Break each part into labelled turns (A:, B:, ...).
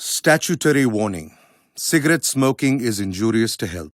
A: Statutory warning. Cigarette smoking is injurious to health.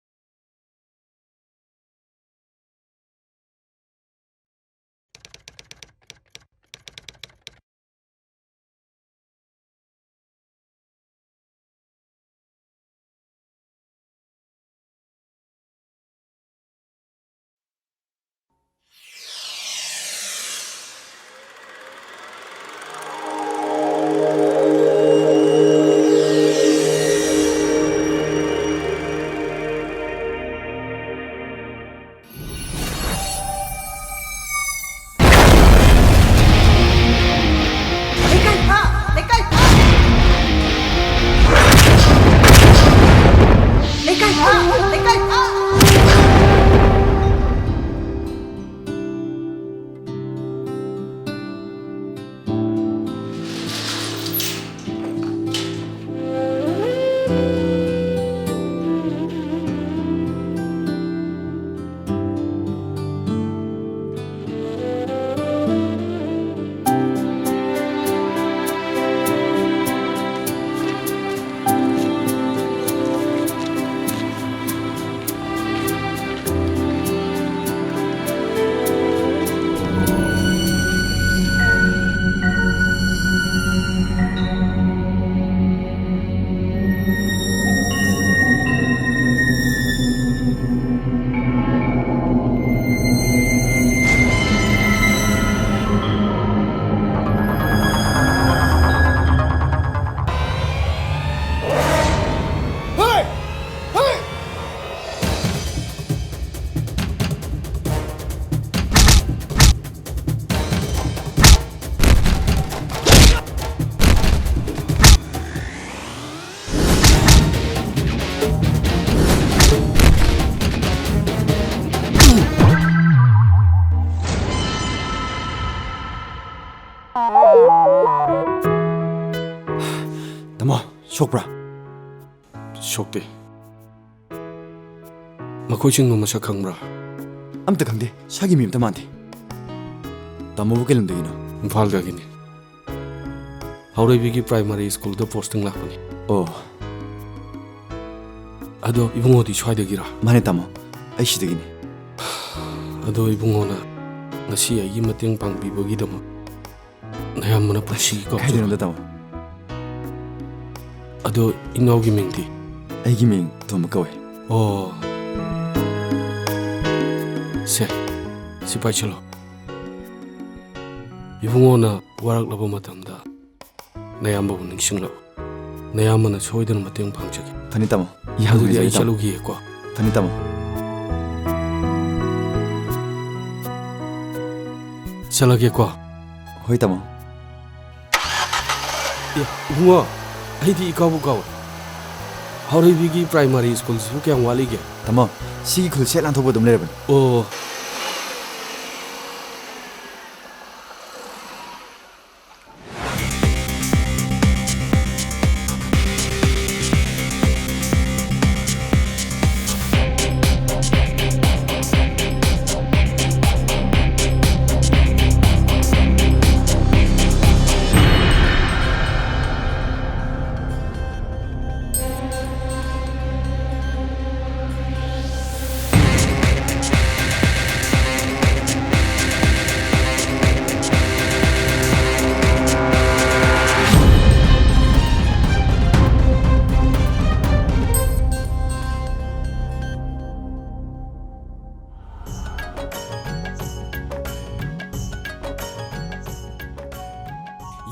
B: Tamo, sokbra.
C: Sokte. Makoy sing mama sa kangbra.
B: Amta kangde, sagi mim tamante. Tamo bu kelam degino.
C: Imphal da gini. Haurai bigi primary school da posting lakani.
B: Oh,
C: Ado ibungo di swai da gira.
B: mane tamo. Ai shi degini.
C: Ado ibungo na ngasi ay mateng pangbibagi dama. Nayam mana prasi ko.
B: Kai deno da tamo.
C: Ado inaw gi mingti.
B: Ai gi ming tom kawe.
C: Oh. Se. Sipai chalo. Ibungo na warak laba matamda. Nayam ba buning singlo. Nayam mana soidan mateng pangchagi.
B: Tani tamo.
C: Ado di ay chalo gi ko.
B: Tani tamo.
C: Chalage ko.
B: Hoi tamo.
C: Ibungo. Ay di ikaw bukaw. Haurai bigi primary school su kyang wali ge.
B: Tamo, sigi khul set lan thobo dum leraban.
C: Oh.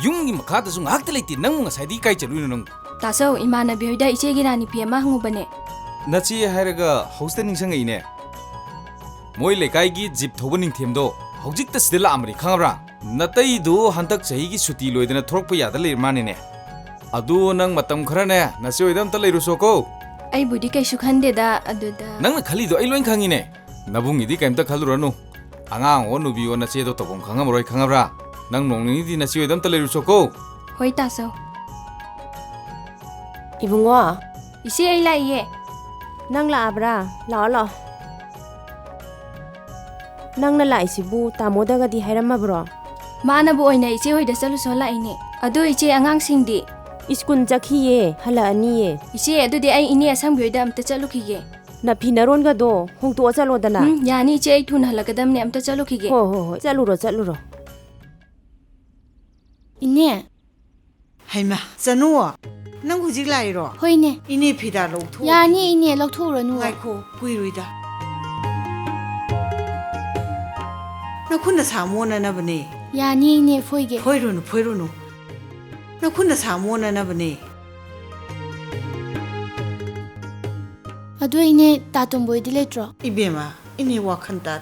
D: Yung makata sung hakta liti nang mga sadi kai chalu nung
E: Taso imanabi hoida ichegi rani piyama hangubane.
D: nachi hairaga hostel ning sanga ine moi lekai gi jip thobaning themdo hojik ta sidela amri khangabra natai du hantak chahi gi suti loidena thorokpa yada leir mane ne adu nang matam khara ne nasi oidam ta leiru soko
E: Ai budi kai sukhandeda aduda.
D: nang na khali do ai loin khangine nabung idi kaimta khaluranu angang onu bi ona che do tobong khangamroi khangabra nang nongni di nasi oidam ta leiru soko
E: Hoi taso.
F: Ibungo,
E: Isi ai laiye.
F: nang laabra, lao. Nang na laisibu tamoda ga di hairamabro.
E: Manabu oina iche hoida salu sola ine. Adu iche angang singdi.
F: Iskun jakhiye hala aniye.
E: Iche adudi ai ine asangbyoi amta chalukhige.
F: Na phinaron ga do hongto chalo dana.
E: Yani iche ai thun halagadamne amta chalukhige.
F: Ho chalo.
E: Ine
G: Haima, Zanua, nang hujik lai ro.
E: hoine
G: Ini phida lok thu.
E: yani ine lokthoranu
G: Ngai ko, pui ruida. Na khunna samona na bane.
E: yani ine foige
G: Phoirunu. Na khunna samona na bane.
E: adu ine tatomboy di letro
G: Ibema, ini wakhan ta.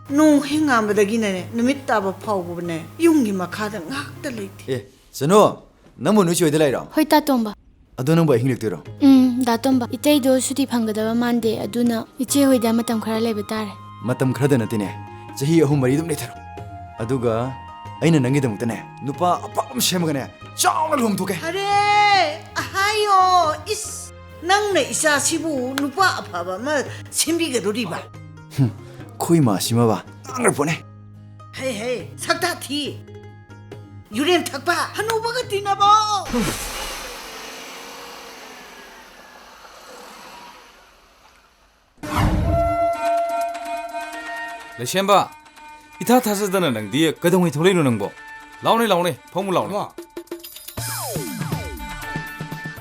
G: Nong hingam badagi na ne, numit ta ba phau bu ne. Yungi makhada ngak ta leiti.
B: 에 전호 너무 누시 어디 라이라
E: hoi tatomba
B: 아도는 뭐 힘력 들어
E: datomba iteido suti phangadaba mande aduna iche hoida matam khara lebe tare
B: 마담 크라데 나티네 자히 어후 머리 좀 내터로 아두가 아이는 남기다못네 누파 아빠음 쉐먹네 짱을 홈도게
G: Hare, ahayo, is. Nang na isa sibu nupa apaba ma simbi ga dori ba.
B: 코이 마시마봐 땅을 보내
G: Hey, sakta thi. Yuren thakba, hanuba ga tinaba.
D: 레셴바 이타 타서다는 능 뒤에 그동이 돌리는 능보 라오네 펑무 라오네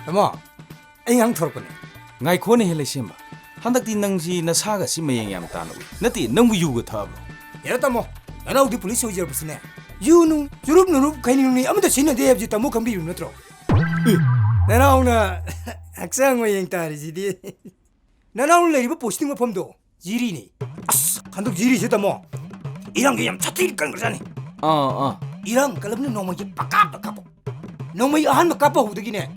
H: Ama, anh hăng thor kone.
D: ngai khone he le셴바 한닥디 능지 나사가 심메yang yam tanu nati 능부 유고 타브
H: Yara tamo, ana udi police hojer busne. Yunu, jurup nurup kaini nuni amda sinna de abji tamo kambi yunu tro. Nana una aksang mo yang tari jidi. Nana una riba posting mo pomdo. Jiri ni. As, kantuk jiri je tamo. Irang ge yam chatir kan gerjani. Irang kalabne nomai je pakap. Nomai ahan makapa hudagi ne.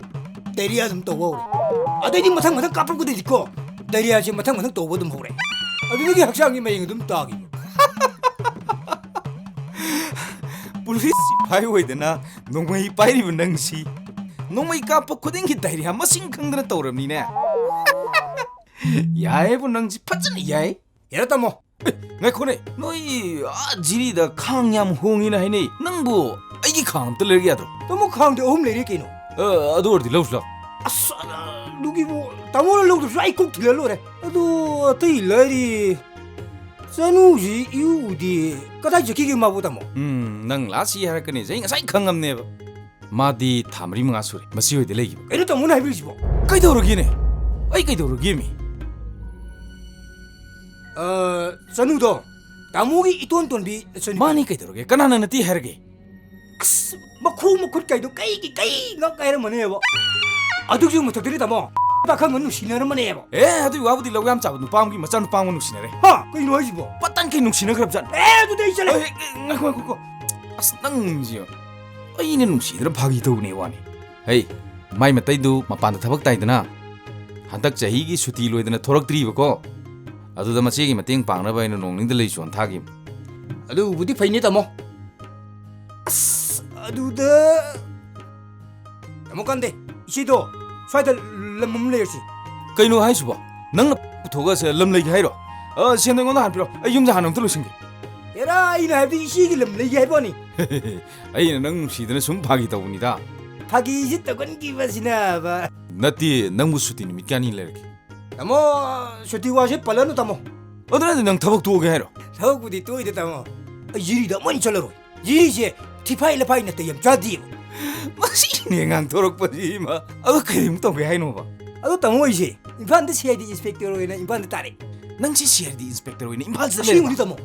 H: Dariya dum to wo. Adai matang kapal kude dikko. Dariya je matang to wo dum hore. Aduni ge aksang gi mayeng dum tagi.
D: police 파이웨드나 농마이 파이리브 능시 농마이 까빠 코딩기 다이리 한 마싱 강드나 떠오릅니네 야에부 능지 파츠니 야에
H: Yara tamo.
D: ngai khone noi jiri da khangyam hongina haini nangbu aigi khang tlergi ado
H: Tamo khang de om leri kino.
D: adu ordi lawsla
H: As, lugi mo tamo na log sai kok tilalo re. Ado tai leri. Sanu ji yu di kada jeki ge mabu tamo.
D: nang lasi harakani jai ngai khangamne madi thamri mga suri masi hoide legi
H: Eno tamo na habi jibo.
D: kaidorogine ai kaidorogimi
H: Sanu do. Tamo gi iton bi sanu.
D: mani kaidoroge kanana nati harge
H: Makhu makut kai do kai ngak kai ra mane bo. Aduk ju matak diri tamo. Ba khang nu sinara mane bo.
D: adu wabudi lawam chabu nu pamgi machan nu pamgu nu sinare
H: Ha, kai no jibo.
D: patan kai nu sinagrab jan
H: Du dei chale.
D: ngako as nang지요 아이네 농시들 바기도네 와니 헤이 마이 마타이도 마판다 타박 타이드나 한닥 자히기 수티 로이드나 토럭드리버고 아두다 마치기 마땡 방나바 이노 농닝들 레이션 타김
H: Adu budi faini tamo. As, adu da. Tamo kande. Isido. Faida lamum lersi.
D: kaino 하이수바 낭나 토가서 럼레기 하이로 시행된거나 한 필요 юм자 하는 들으신게
H: Era ina habi isi gi lam lei hai boni.
D: 아이네 농시들 숨 바기도니다
H: Pagi ji tagon ki basina ba.
D: 나티 낭부 수티니 미까니 레르기
H: Tamo shoti wa je palanu tamo.
D: 어드라데 낭 타박 두오게 하이로
H: Thau budi toi de tamo. Yiri da mon chalaro. Yiri je tipai le pai na te yam jadi.
D: 마시네 강 토럭버지마 그림 또 하이노 봐
H: Adu tamo ise. Impan de CID inspector ina impan de tare.
D: 낭치 CRD 인스펙터 위니 임팔스
H: Asi nguli tamo.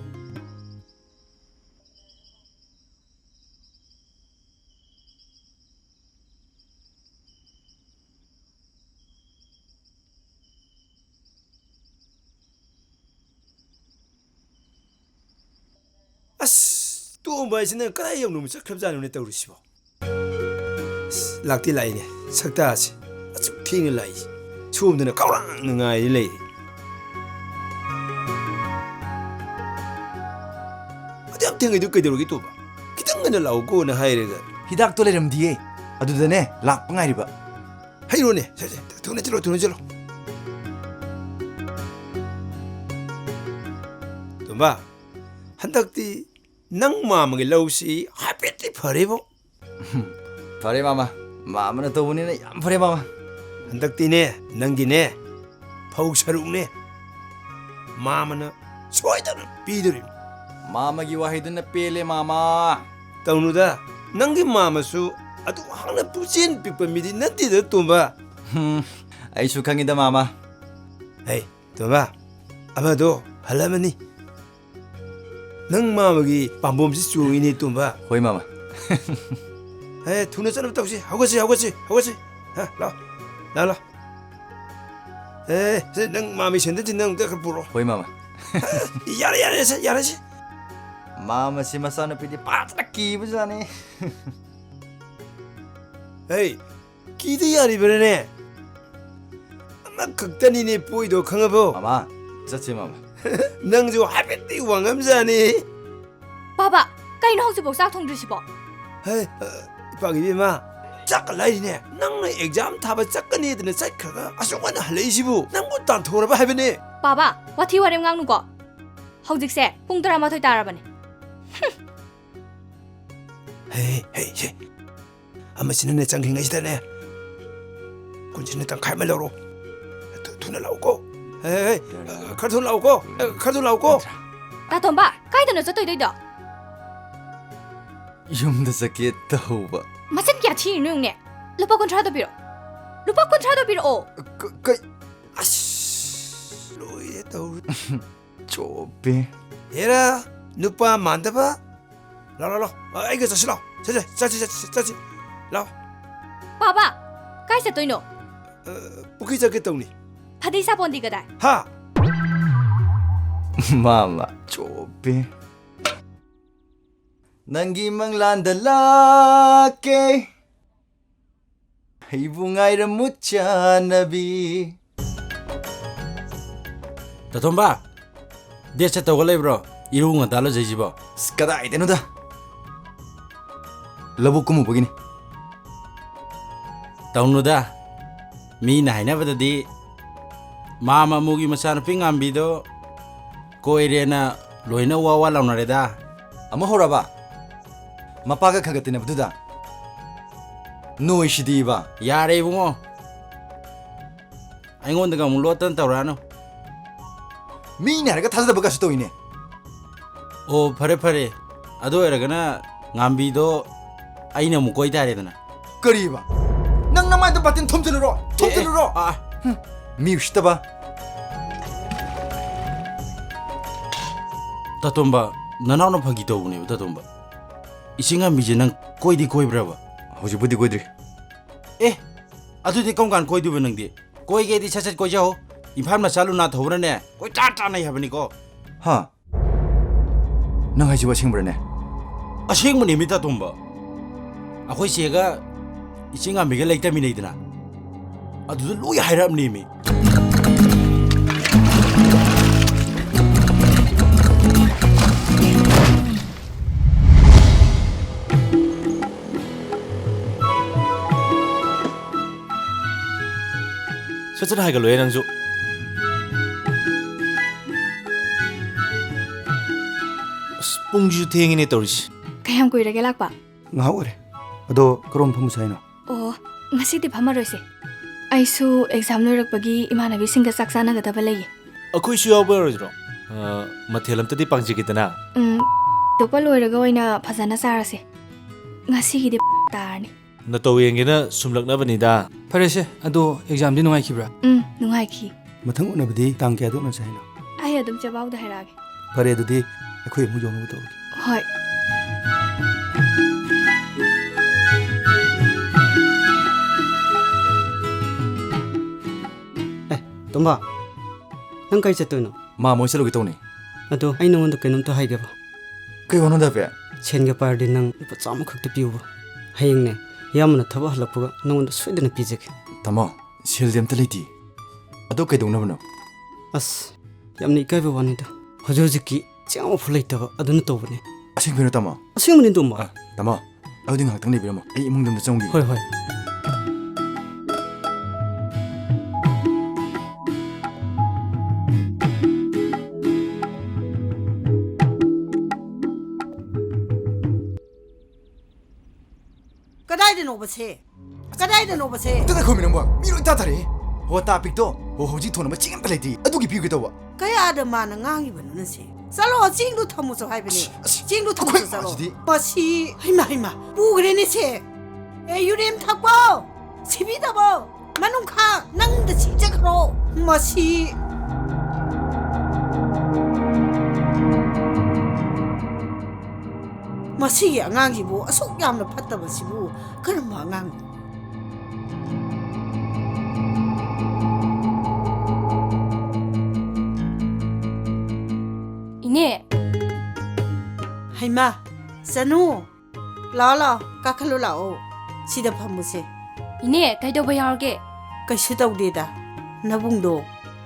I: As, 또 마시는 까나이 형 놈이 sakhab자 눈에 떠오르시고. 락티 라이네, sak다지. 아주 킹을 라이. 처음에는 까랑 능아이 레이. 어디 앞탱이 듣게 되로기 또 봐. 기등간을 나오고 나 하이레가.
B: 히닥 돌레름 뒤에 아두다네 락 빵아리바
I: 하이로네. 자자, 돈에 질러. 봐. 한닥디 낭마하게 라우시 하베티 파레보.
B: 바레 마마 마마나 떠보니는 얌 그래 마마.
I: 한덕띠네 능기네 파욱사룩네 마마나 소이다는 삐들임
B: 마마기 와이드나 뺄래 마마.
I: 떠누다 능기 마마수 아주 하나 부진 삐빠미디 난띠다 톰바
B: 아이 수강이다 마마.
I: 에이 톰바 아마도 할라마니 능 마마기 밤범시 쭈이니 톰바
B: 호이 마마.
I: 에이 투나 짜는 떡시 하고시 라 에이 능 마미 senten지 능 그 부러
B: 호이 마마.
I: 야라시
B: 마마 시 마사나 피디 빠따 끼부자네.
I: 에이 기대 야리 버네 아마 극단이니 보이도 강하보
B: 마마. 자치 마마.
I: 능조 하베띠 왕감자니
J: 바바, 까이는 혹시복 싹통 드시보.
I: 에이 이방이비마 짝갈라이네 능는 exam 타바 짝간이드네 짝카가 아송만 할레이시부 능부 딴 토라바 하베네
J: 바바, 와티 와렘 강누고. 혹직세, 뿡드라 마토이 따라바네.
I: 헤이 아마 지는내 짱킹가시다네 군지는 땅 칼말 나오로 돈을 나오고 에이 칼돈 나오고
J: 따톰바, 까이드는 저토이 도이도.
B: 욤다 sakit tauba.
J: 마슨 꺄 티누네. 루파 콘트라도 비로.
B: 그
I: 아씨 로이에 떠올
B: 좁비.
I: 얘라 누빠 만다봐 라라라 이거 자시라 짜지 라
J: 바바, 까이세 도이노.
I: 부키 잡겠다우니
J: 파디사 본디가다.
I: 하
B: 마마 좁비. Nanggi manglandalake Ibungay ramutya nabi
D: Tatomba, dia cha tawalay bro. Irunga dalo jaijibo.
B: Skada ite no da Labuk ko mo begini
D: Taunuda, mi na haina badadi mama mugi masana pingambido ko irena loina wawa launareda.
B: Ama horaba Mapaga kagatin na bududa No ishidi ba
D: Yare bungo. Aingon daga mulotan taurano.
B: Mi na raga tazda baga suto ine
D: O pare. Ado eragana ngambido aina mukoi taredana.
B: Kari ba Nang namay da batin tomtiluro Mi ushita ba
D: Tatomba, nanano pagito bune tatomba. Isinga mije nang koidi koi brava.
B: Hoji budi goidri
D: Adu de kongkan koi du benang di. Koi ge di chachat koi jao. Imphal ma chalu na thobra ne. Koi ta nai habani ko.
B: Ha Nang haji wa singbrane
D: Asing mani mi tatomba. Akoi sega isinga mige lekta mi nei dina. Adu lu ya hairap ni mi.
K: Sachat hai ga loe nang ju Pungju thengine torisi
J: Kayam kuirage lakpa.
B: Ngawre Ado karom phamu saino
J: Oh, ngasidi phamaroise. Aisu exam loirakpagi imanabi singa saksana gadaba lei.
K: akhoi su yaw barojro mathelam tadi pangji kitana
J: Topa loiraga oina phajana sarase. Ngasigidi tarni.
K: na to yengena sumlakna banida
H: farese ado exam di nungai khibra
J: Nungaiki.
B: Mathang unabdi tang kya do na saino
J: Ai adum chabauda hairage.
B: Pare adudi akhoi mu jong to
J: Hoi.
H: tomba nang kai chatoino
B: Ma mo selo gitone
H: ado ai nongon kenom to haigeba
B: Kai wono da pe
H: chenga pardi nang ipa chama khakta piubo hayeng ne yamna thaba halapga nongon soidana pijek
B: Tamo Sildem taliti Ado kai dong na bano
H: as yamna ikaiba wanida hojojiki chama phulaitaba aduna tobane
B: Asing bino tamo
H: asingmani tomba
B: Tamo Audi ngak tang ni biramo Ai imungdam da chongbi
H: hoi
G: Kadai din obase. ꯀꯗꯥꯏꯗꯅꯣ ꯕꯁꯦ
B: ꯇꯗ ꯈꯣꯃꯤ ꯅꯪꯕ ꯃꯤꯔꯣꯏ ꯇꯥꯊꯔꯦ ꯍꯣ ꯇꯥꯄꯤꯛꯇꯣ ꯍꯣ ꯍꯧꯖꯤꯛ ꯊꯣꯟꯅꯕ ꯆꯤꯡ ꯑꯝꯇ ꯂꯩꯇꯦ ꯑꯗꯨꯒꯤ ꯄꯤꯒꯦ ꯇꯧꯕ
G: ꯀꯌꯥꯗ ꯃꯥꯅ ꯉꯥꯡꯉꯤꯕꯅꯣ ꯁꯦ ꯆꯠꯂꯣ ꯆꯤꯡꯗꯨ ꯊꯝꯃꯨꯁꯨ ꯍꯥꯏꯕꯅꯦ ꯆꯤꯡꯗꯨ ꯊꯝꯃꯨꯁꯨ ꯆꯠꯂꯣ ꯃꯁꯤ ꯍꯩꯃ ꯄꯨꯈ꯭ꯔꯦꯅꯦ ꯁꯦ ꯑꯦ ꯌꯨꯔꯦꯝ ꯊꯛꯄꯣ ꯁꯤꯕꯤꯗꯕꯣ ꯃꯅꯨꯡꯈꯥ ꯅꯪꯗ ꯁꯤꯖꯈ꯭ꯔꯣ ꯃꯁꯤ ꯃꯁꯤꯒꯤ ꯑꯉꯥꯡꯁꯤꯕꯨ ꯑꯁꯨꯛ ꯌꯥꯝꯅ ꯐꯠꯇꯕꯁꯤꯕꯨ ꯀꯔꯝꯕ ꯑꯉꯥꯡꯅꯣ
J: ꯏꯅꯦ
G: ꯍꯩꯃ ꯆꯅꯨ ꯂꯥꯛꯑꯣ ꯂꯥꯛꯑꯣ ꯀꯥꯈꯠꯂꯨ ꯂꯥꯛꯑꯣ ꯁꯤꯗ ꯐꯝꯃꯨꯁꯦ
J: ꯏꯅꯦ ꯀꯩꯗꯧꯕ ꯌꯥꯎꯔꯒꯦ
G: ꯀꯩꯁꯨ ꯇꯧꯗꯦꯗ ꯅꯕꯨꯡꯗꯣ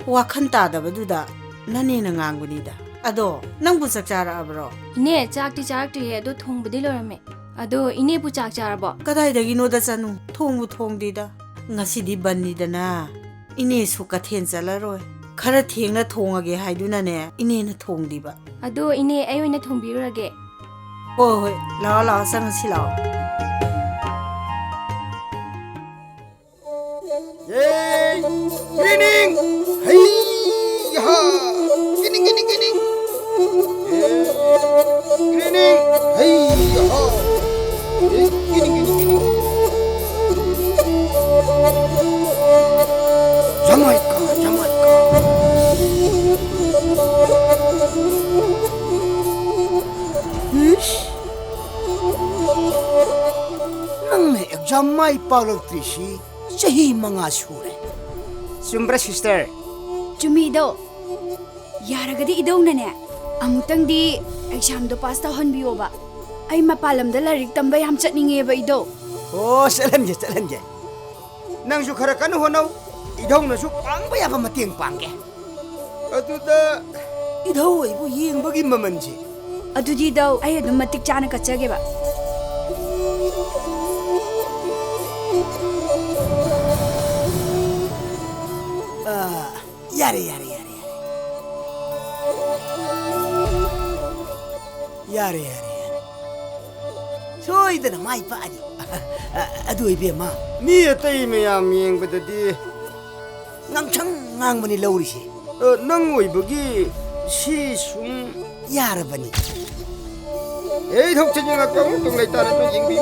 G: ꯋꯥꯈꯜ ꯇꯥꯗꯕꯗꯨꯗ ꯅꯅꯦꯅ ꯉꯥꯡꯕꯅꯤꯗ ꯑꯗꯣ ꯅꯪꯕꯨ ꯆꯥꯛ ꯆꯥꯔꯛꯑꯕ꯭ꯔꯣ
J: ꯏꯅꯦ ꯆꯥꯛꯇꯤ ꯆꯥꯔꯛꯇ꯭ꯔꯤꯌꯦ ꯑꯗꯣ ꯊꯣꯡꯕꯗꯤ ꯂꯣꯏꯔꯝꯃꯦ ꯑꯗꯣ ꯏꯅꯦꯕꯨ ꯆꯥꯛ ꯆꯥꯔꯕꯣ
G: ꯀꯗꯥꯏꯗꯒꯤꯅꯣꯗ ꯆꯅꯨ ꯊꯣꯡꯕꯨ ꯊꯣꯡꯗꯦꯗ ꯉꯁꯤꯗꯤ ꯕꯟꯅꯤꯗꯅ ꯏꯅꯦꯁꯨ ꯀꯊꯦꯟ ꯆꯠꯂꯔꯣꯏ ꯈꯔ ꯊꯦꯡꯅ ꯊꯣꯡꯉꯒꯦ ꯍꯥꯏꯗꯨꯅꯅꯦꯏꯅꯦꯅ ꯊꯣꯡꯗꯤꯕ
J: ꯑꯗꯣ ꯏꯅꯦ ꯑꯩ ꯑꯣꯏꯅ ꯊꯣꯡꯕꯤꯔꯨꯔꯒꯦ
G: ꯍꯣꯏ ꯍꯣꯏ ꯂꯥꯛꯑꯣ ꯂꯥꯛꯑꯣ ꯆꯪꯉꯁꯤ ꯂꯥꯛꯑꯣ
I: Grinning! Hey! Ha! Grinning! Grinning! Hey! Ha! Grinning! Jamaica!
H: ꯅꯪꯅ ꯑꯦꯛꯖꯥꯝ ꯃꯥꯏ ꯄꯥꯛꯂꯛꯇ꯭ꯔꯤꯁꯤ ꯆꯍꯤ 5 ꯁꯨꯔꯦ ꯆꯨꯝꯕ꯭ꯔꯥ ꯁꯤꯁꯇꯔ
J: ꯆꯨꯝꯃꯤ ꯏꯗꯧ ꯌꯥꯔꯒꯗꯤ ꯏꯗꯧꯅꯅꯦ ꯑꯃꯨꯛꯇꯪꯗꯤ ꯑꯦꯛꯖꯥꯝꯗꯣ ꯄꯥꯁ ꯇꯧꯍꯟꯕꯤꯌꯣꯕ ꯑꯩ ꯃꯄꯥꯟ ꯂꯝꯗ ꯂꯥꯏꯔꯤꯛ ꯇꯝꯕ ꯌꯥꯝ ꯆꯠꯅꯤꯡꯉꯦꯕ ꯏꯗꯧ
H: ꯑꯣ ꯆꯠꯍꯟꯒꯦ ꯅꯪꯁꯨ ꯈꯔ ꯀꯟꯅ ꯍꯣꯠꯅꯧ ꯏꯙꯧꯅꯁꯨ ꯄꯥꯡꯕ ꯌꯥꯕ ꯃꯇꯦꯡ ꯄꯥꯡꯒꯦ ꯑꯗꯨꯗ ꯏꯙꯧ ꯑꯩꯕꯨ ꯌꯦꯡꯕꯒꯤ ꯃꯃꯜꯁꯦ
J: ꯑꯗꯨꯗꯤ ꯏꯗꯧ ꯑꯩ ꯑꯗꯨꯝ ꯃꯇꯤꯛ ꯆꯥꯅ ꯀꯠꯆꯒꯦꯕ
H: ꯌꯥꯔꯦ ꯁꯣꯏꯗꯅ ꯃꯥꯏ ꯄꯥꯛꯑꯅꯤ ꯑꯗꯨ ꯏꯕꯦꯝꯃ ꯃꯤ ꯑꯇꯩ ꯃꯌꯥꯝ ꯌꯦꯡꯕꯗꯗꯤ ꯉꯥꯡꯁꯪ ꯉꯥꯡꯕꯅꯤ ꯂꯧꯔꯤꯁꯦ ꯅꯪ ꯑꯣꯏꯕꯒꯤ ꯁꯤ ꯁꯨꯝ ꯌꯥꯔꯕꯅꯤ
I: Hey, thokching nga kang tung lai tara tung yingbi.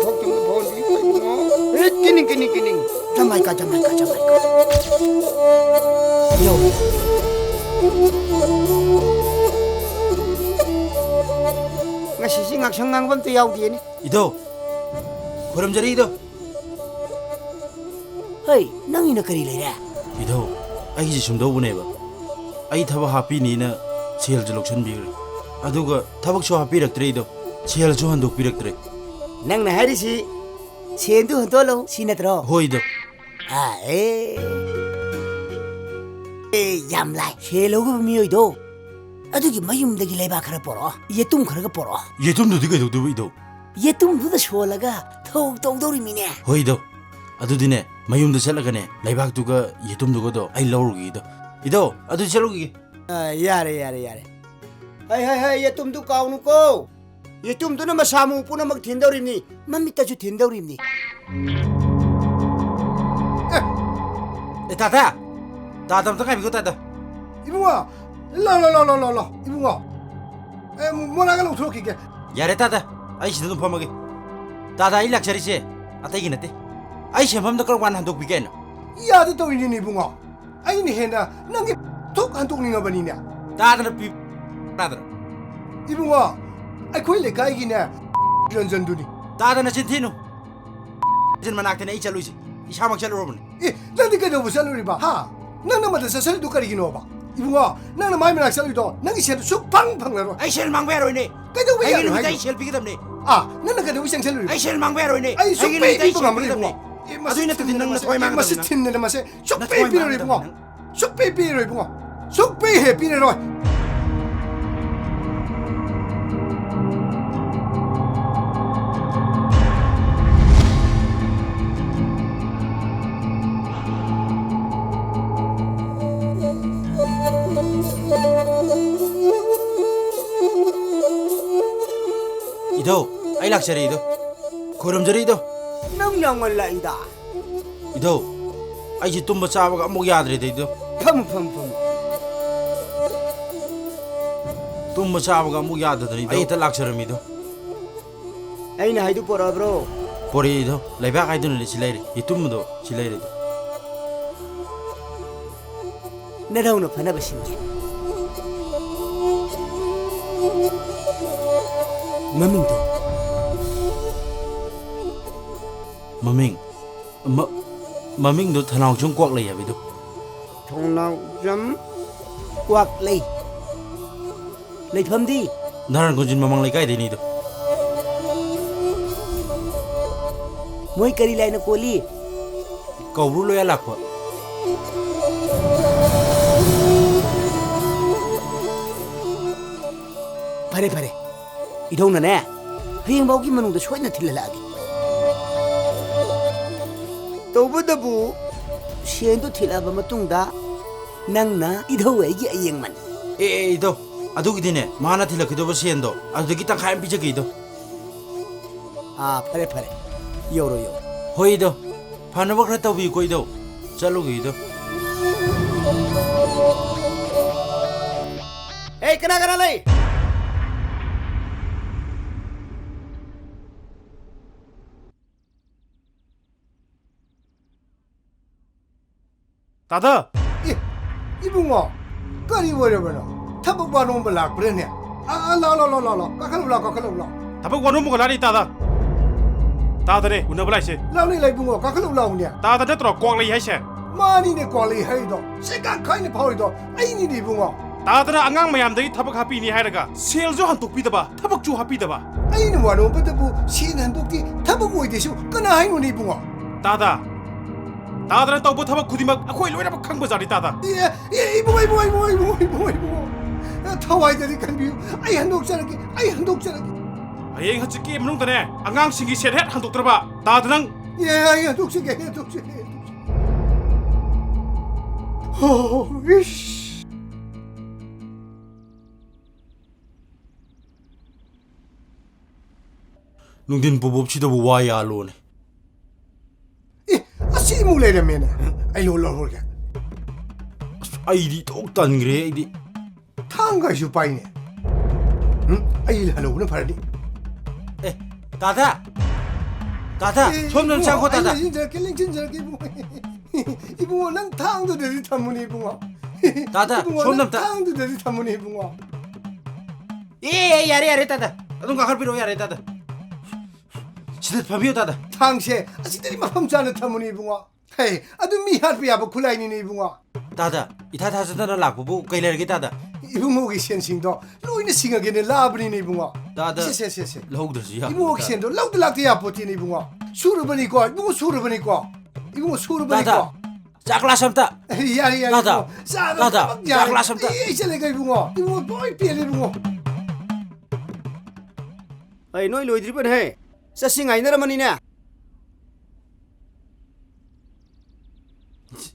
I: Thokching na phone bi kai mo. Hey, kining.
H: Jamaica yo ngasi si ngaksang ngangbam te yaw di ni
K: 이도 고름자리 이도
H: hey nang ina kari leira
K: 이도 아이지 좀 더보내봐 아이 타박 하피니나 세일즈 록천비그래 아두가 타박쇼 하피락드레 이도 세일즈 한독 비락드레
H: nang na hari si sendu hantolo sinatro
K: 호이도
H: yamlai shelogu miyoido adugi mayumdagi leba khara poro yetum khara poro
K: 예tum도 네가 독도 이도
H: yetum duda sholaga thok tongdori mine
K: 호이도 아두디네 마юм도 셀라가네 라이박두가 예tum도가도 아이 라우르기 이도 아두 셀로기
H: yare hai yetum du kaunu ko yetum du na masamu puna mag thindori ni mamita ju thindori ni
K: 따다 따다 가비고 따다
I: Ibunga. La. Ibunga. Mona ga lo thoki ke.
K: 야래 따다 아이 시도 펌하게 따다 이 락처리시 아따이기 나때 아이 셴팜도 끌고 한독 비게노
I: Ya de to ni ibunga. Ai ni henda nang ge thok han tok ni nga bani ne.
K: 따다는 비 따다
I: Ibunga. Ai khoi le kai gi ne. Jan du ni.
K: 따다는 진티노 진 만학테네 이 잘루지 이 샤막 잘루로네
I: Eh, nang di ka do busal ri ba? Ha. Nang na ma da sasal du kari gi no ba. Ibunga. Nang na mai ma sal do. Nang gi sel suk pang la ro.
K: 아이 셀 망베로이네
I: Ka do ba ya?
K: 아이 셀 비기담네
I: Ah, nang na ka do wisang sel ri.
K: 아이 셀 망베로이네
I: Ai suk pe ibunga ma ri
K: 비기담네
I: ibunga.
K: 아두이네 뜨딘 능 토이 망
I: Mas tin na mas suk pe pi ro ibunga. Suk pe pi ro ibunga. Suk pe he pi ro.
K: 이도 아이 락처리 이도 고름저리 이도
H: Nang yang ngon lai da.
K: Idau, ai ji tumba chawa ga amuk yadre de idau.
H: Pham.
K: Tumba chawa ga amuk yadre de idau. Ai ta lakcharam idau.
H: Ai na haidu pora bro.
K: Pori idau, laiba kai dun le chilaire. I tumba do chilaire.
H: Na rau na phana basinge. Maming do.
K: Maming do thanau chung kwak lai abi do.
H: Thong nau jam kwak lai. Lai pham di.
K: Naran gonjin mamang lai kai de ni do.
H: Moi kari lai na koli.
K: Kawru lo ya lakwa.
H: Pare. Idong na ne. Hiyang bau ki manung da shwai na thilalagi. Tawbadabu shen do thilaba matungda nangna idho ai gi ayeng man.
K: Idau, adu gi dine mana thilak do ba sen do. Adu gi tang khaim pije gi do.
H: Ah, pare. Yoro.
K: Hoi do. Phana ba khra tawbi koi do. Chalu gi do.
H: Hey, kana lai.
L: Tata.
M: Ibungo, kari wala bana. Tabak banong balak brene. La. Kakalu.
L: Tabak wanu mo kalari tata. Tata re, una balai se.
M: Lau ni lai bungo, kakalu lau niya.
L: Tata ne tro kwak lai hai se.
M: Mani ne kwali hai do. Seka kai ne pawi do. Ai ni di bungo.
L: Tata na angang mayam dai tabak happy ni hai raga. Sel jo han tukpi daba. Tabak chu happy daba.
M: Ai ni wano patabu sin han tukti tabak woi desu. Kana hai no ni bungo.
L: Tata. Tata na tawbo tabak kudimak akhoi loina ba khang bazari tata.
M: Ibungo. Thawai dari kan biu. Ai handok charaki.
L: Ayeng hachi ki mnung tane angang singi set het han tuktra ba. Tata nang
M: Ai handok charaki. Oh, ish.
K: Nungdin bubub chi do wa ya lo ne.
M: Asi mulai dah mana? Ai lo ke.
K: Ai di tok tan gre ai di.
M: Tangga supaya ni. Ai lah lo na paradi.
K: Tata. Som nan chang ko tata.
M: Jinjar ibu nang tang tu dari tamu ni bunga.
K: Tata, som nan
M: tang tu dari tamu ni bunga.
K: Yare tata. Adung ka khar piro yare tata. Sidat phabiyo tata.
M: Tang se asi dari mafam jana tamu ni bunga. Hey, adu mi hat biya ba kulai ni bunga.
K: Tata, itha tha jana lak bu kai ler ge tata.
M: Ibu mo gi sen sing do. Loina singa ge ne labri ni bunga.
K: Tata.
M: Se.
K: Log der ya.
M: Ibu mo gi sen do log de lak ya poti ni bunga. Suru bani ko, ibu suru bani ko.
K: Tata. Jakla samta.
M: Yari.
K: Tata. Jakla samta.
M: Isele ga bunga. Ibu boy pele bunga.
H: Ai noi loidri ban he. Sa singai na ramani na.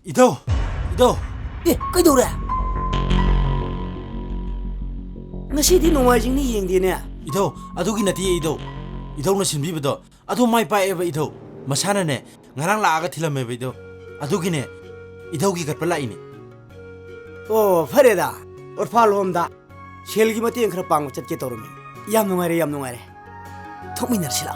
K: Idau.
H: Kai do ra. Ngasi di nongai jing ni yeng di ne.
K: Idau, adu gi nati idau. Idau na sinbi bado. Adu mai pa eba idau. Masana ne ngarang la aga thilame ba idau. Adu gi ne. Idau gi gat pala ini.
H: Oh, phare da. Or phalom da. Shel gi mati khra pang chat ke torme. Yam nungare. Thomi nar sila.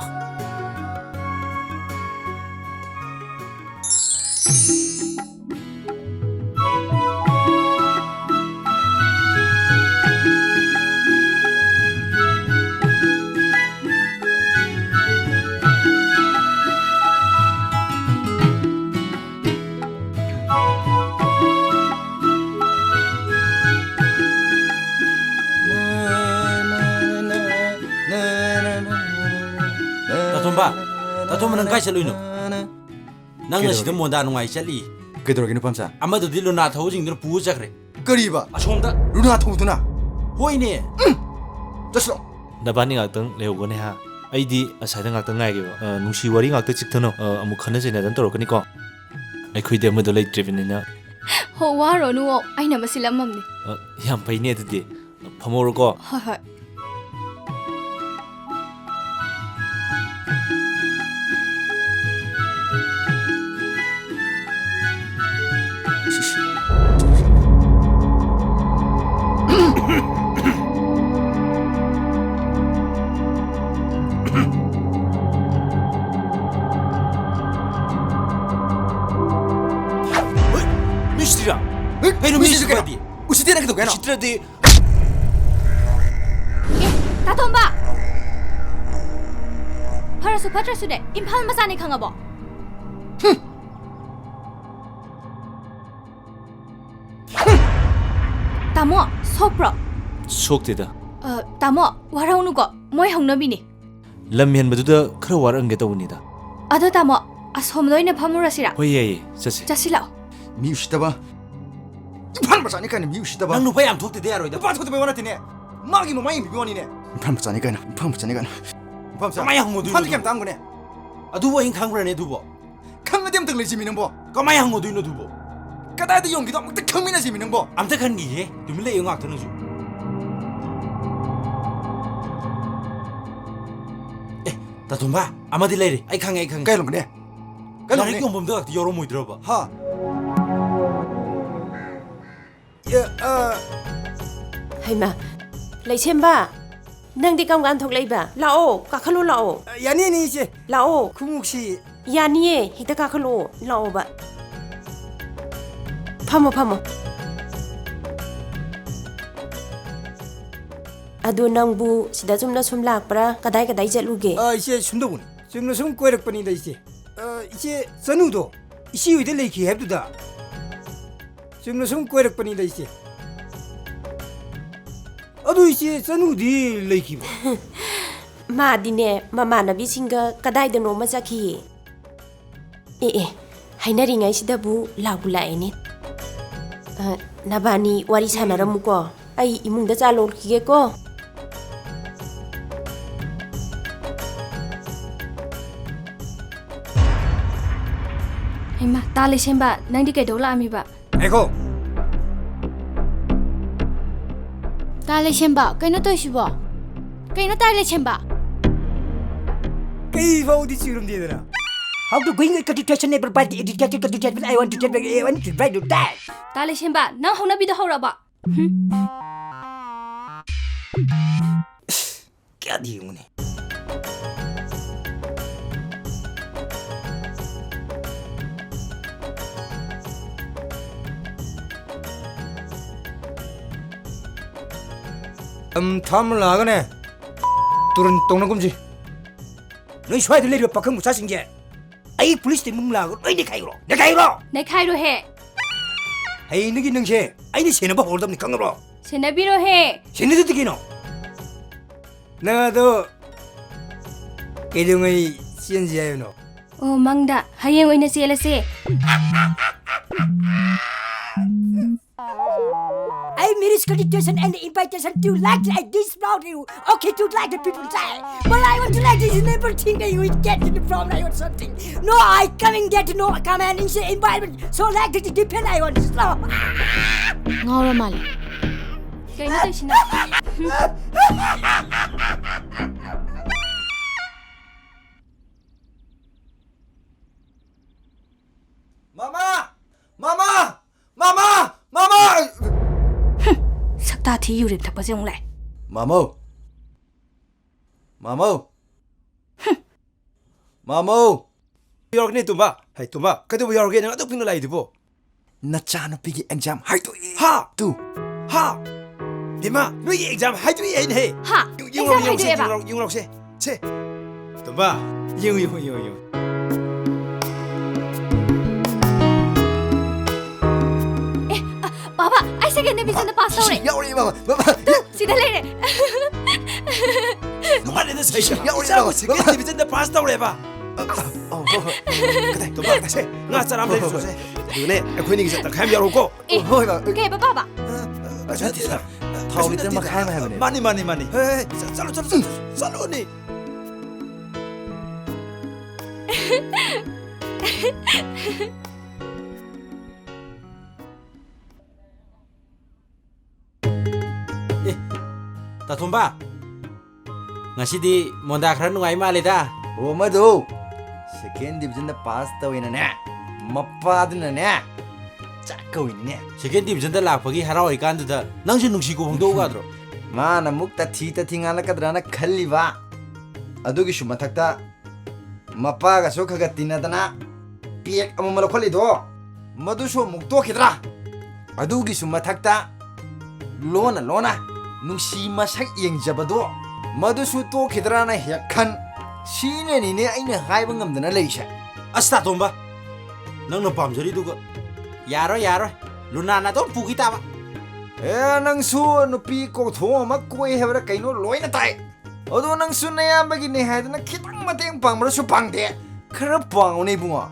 K: Tato manang kai chaluino. Nang na sida monda nungai chali.
B: Kedor ginu pamsa.
K: Amadu di luna thau jing dur pu chakre.
B: Kariba.
K: Asomda
B: Luna thau tuna.
K: Hoi ne.
B: Taslo.
N: Nabani ngaktung leugone ha. Aidi asaida ngaktung ngai gibo. Nungsi wari ngakta chikthano amu khana jena dan torokani ko. Aikhoi de amadu lei trevina.
J: Ho waro nu aina masilamamni.
N: Yam paine adudi. Phamoro ko.
J: Hoi.
K: usittira. Hey, mi usittira.
B: Usittira gitu kan?
K: Usittira di.
J: Tatomba. Parasu patrasu de imphal masani khangabo. Tamo sopro.
N: Sokteda.
J: Tamo waraunu ko moi hongnabi ni.
N: Lamhen baduda khara warang ge tawunida.
J: Ado tamo asomdoine phamurasira.
N: Hoi ye chase.
J: Chasilao.
B: Mi usitaba. Imphal masani kan mi usitaba.
K: Nang nupa yam thokte de yaroida.
B: Nupa thokte wana tine. Magi mamai mi biwani ne. Imphal masani kan. Imphal masani kan. Imphal masani.
K: Kamai hango du.
B: Imphal kem tang ne.
K: Adu wa hin khangrane dubo.
B: Khangade am tang leji mi nangbo.
K: Kamai hango du no dubo.
B: Kada da yong gi dong ta khangmina ji mi nangbo.
K: Amta khan gi he. Dumle yong ak tanu ju. Tatumba, amadi leire. Ai khang ai khang.
B: Kai lom ne.
K: Kai lom ne. Nari bom da yoro moidroba.
B: Ha.
F: Haima, Leichemba, nang di kam gan thok leiba. Lao, kakhalo lao.
H: Yani ni ise.
F: Lao.
H: Khumuksi.
F: Yani e, hita kakhalo lao ba. Phamo phamo. Adu nangbu sida chumna sum lakpra kadai kadai chatluge.
H: ise sumdobun. Chumna sum koirakpani da ise. ise sanudo. Isi uide leiki hebduda. Chumna sum koirakpani da ise. Adu ise sanudi leiki ba.
F: Ma dine mama nabi singa kadai da no ma chakhi. Hainari ngai sida bu lagu laini. Nabani wari sanaramu ko. Ai imung da chalol kige ko.
J: Haima, tali semba nang di kai dola ami ba.
H: Eko.
E: Tale semba, kaino to sibo? Kaino tale semba?
H: Kai bau di chirum di dana. How to going to education never by the educated to get I want to get I want to try to die.
J: Tali semba nang hongnabi da hora ba.
H: Kya di yung ne. tham là cái này tuần tông nó cũng gì nói xoay thì lấy được bạc không một sát sinh vậy ấy police thì mông là ấy để khai rồi
J: Nai khai ro he.
H: hay nó cái nâng xe ấy đi xe nó bảo hộ tâm thì không rồi
J: Senabi ro he.
H: xe nó tự kia nó nè đó cái điều này xin gì nó
J: Oh mangda, hayeng oina siela se.
O: I made a solicitation and invitation to like this from you. Okay, to like the people say. But I want to like this never think that you will get in the problem or something. No, I coming there to know come and in the environment. So like it depend I want to slow.
E: Ngora mal.
J: Kay na sina.
B: Mama!
J: Sakta thi yu rip thak pa jong lai.
B: Mamo!
I: York ni tumba. Hai tumba. Kadu york ni ngadu pinu lai dibo.
B: Nachano pigi exam hai tu.
I: Ha! Tu. Ha! Dima, no exam hai tu ai ne.
J: Ha! Exam hai tu e ba.
I: Yung se. Se. Tumba. Yung.
J: Baba, I second division pass out.
B: Yauri mama.
J: Sida lai re.
I: Mama ne sai. Yauri second division pass out le ba. Kadai tumba ka se. Nga charam le so se. Dune, akhoi ni ki ta kham yaro ko.
B: Hoi ba.
J: Okay, baba.
B: Thau liter ma khai ma hai bane.
I: Mani. Hey, chalo ni.
K: Tatumba. Ngasidi monda khara nungai male da.
B: O madu. Second division da pass tawina ne. Mappa duna ne. Chakawin ne.
K: Second division da lakpagi harau ikan da nangsu nungsi ko hongdo gadro.
B: Mana mukta thita thingala kadrana khalliba. Adugi shumathakta mappa ga sokhaga tinadana piek amamala kholi do. Madu so mukto khidra. ꯑꯗꯨꯒꯤꯁꯨ ꯃꯊꯛꯇ ꯂꯣꯟꯅ ꯂꯣꯟꯅ ꯅꯨꯡꯁꯤ ꯃꯁꯛ ꯌꯦꯡꯖꯕꯗꯣ ꯃꯗꯨꯁꯨ ꯇꯣꯛꯈꯤꯗ꯭ꯔꯥꯅ ꯍꯦꯛ ꯈꯟ ꯁꯤꯅꯅꯤꯅꯦ ꯑꯩꯅ ꯍꯥꯏꯕ ꯉꯝꯗꯅ ꯂꯩꯔꯤꯁꯦ
K: ꯑꯁ ꯇꯥꯇꯣꯝꯕ ꯅꯪꯅ ꯄꯥꯝꯖꯔꯤꯗꯨꯒ ꯌꯥꯔꯣꯏ ꯌꯥꯔꯣꯏ ꯂꯨꯅꯥꯅ ꯑꯗꯨꯝ ꯄꯨꯈꯤ ꯇꯥꯕ
B: ꯑꯦ ꯅꯪꯁꯨ ꯅꯨꯄꯤ ꯀꯣꯛꯊꯣꯡ ꯑꯃ ꯀꯣꯏ ꯍꯥꯏꯕ꯭ꯔꯥ ꯀꯩꯅꯣ ꯂꯣꯏꯅ ꯇꯥꯏ ꯑꯗꯣ ꯅꯪꯁꯨ ꯅꯌꯥꯝꯕꯒꯤꯅꯦ ꯍꯥꯏꯗꯅ ꯈꯤꯇꯪ ꯃꯇꯦꯡ ꯄꯥꯡꯕ꯭ꯔꯁꯨ ꯄꯥꯡꯗꯦ ꯈꯔ ꯄꯥꯡꯉꯨꯅꯦ ꯏꯕꯨꯡꯉꯣ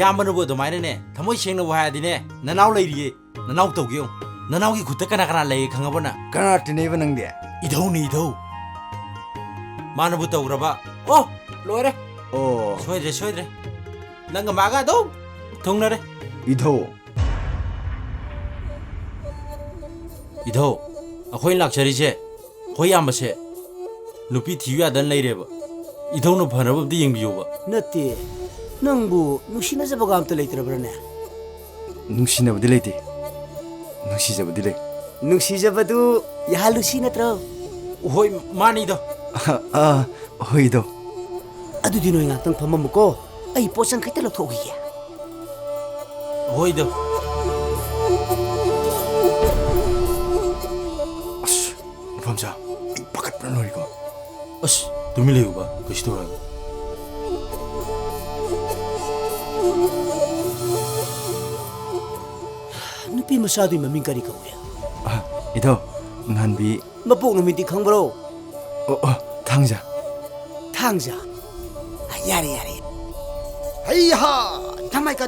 K: ꯌꯥꯝꯕꯅꯕꯨ ꯑꯗꯨꯃꯥꯏꯅꯅꯦ ꯊꯃꯣꯏ ꯁꯦꯡꯅꯕꯨ ꯍꯥꯏꯔꯗꯤꯅꯦ ꯅꯅꯥꯎ ꯂꯩꯔꯤꯌꯦ ꯅꯅꯥꯎ ꯇꯧꯒꯦ ꯌꯦꯡꯉꯨ ꯅꯅꯥꯎꯒꯤ ꯈꯨꯠꯇ ꯀꯅꯥ ꯀꯅꯥ ꯂꯩꯌꯦ ꯈꯪꯉꯕꯅ
B: ꯀꯅꯥ ꯇꯤꯟꯅꯩꯕ ꯅꯪꯗꯤ
K: 이더우니 이더우 마누부터 울어봐 로이래 소이드래 넌가 마가도 동나래
B: 이더우
K: 이더우 아코인 락처리제 거의 안 마세 누피 TV야 던 레이레바 이더우는 번업업도 영비오바
H: 너띠 넌부 누시나자바가 암터 레이트라브라네
B: 누시나부디 레이티 누시자부디 레이
H: 누시자바도 야루시 나트로
K: 호이 마니도
B: 호이도
H: 아두디 노이 ngaktang pamamko ay posan kita lo thogiya
K: 호이도
B: 아씨 밤자 바깥 불러놓이고
K: 아씨 두밀레고 봐 그시도라
H: nupi masadu maming kari kauya
B: 이더 난비
H: mapok numiti khangbro
B: 탕자
H: 탕자 야리 하이하 담마이까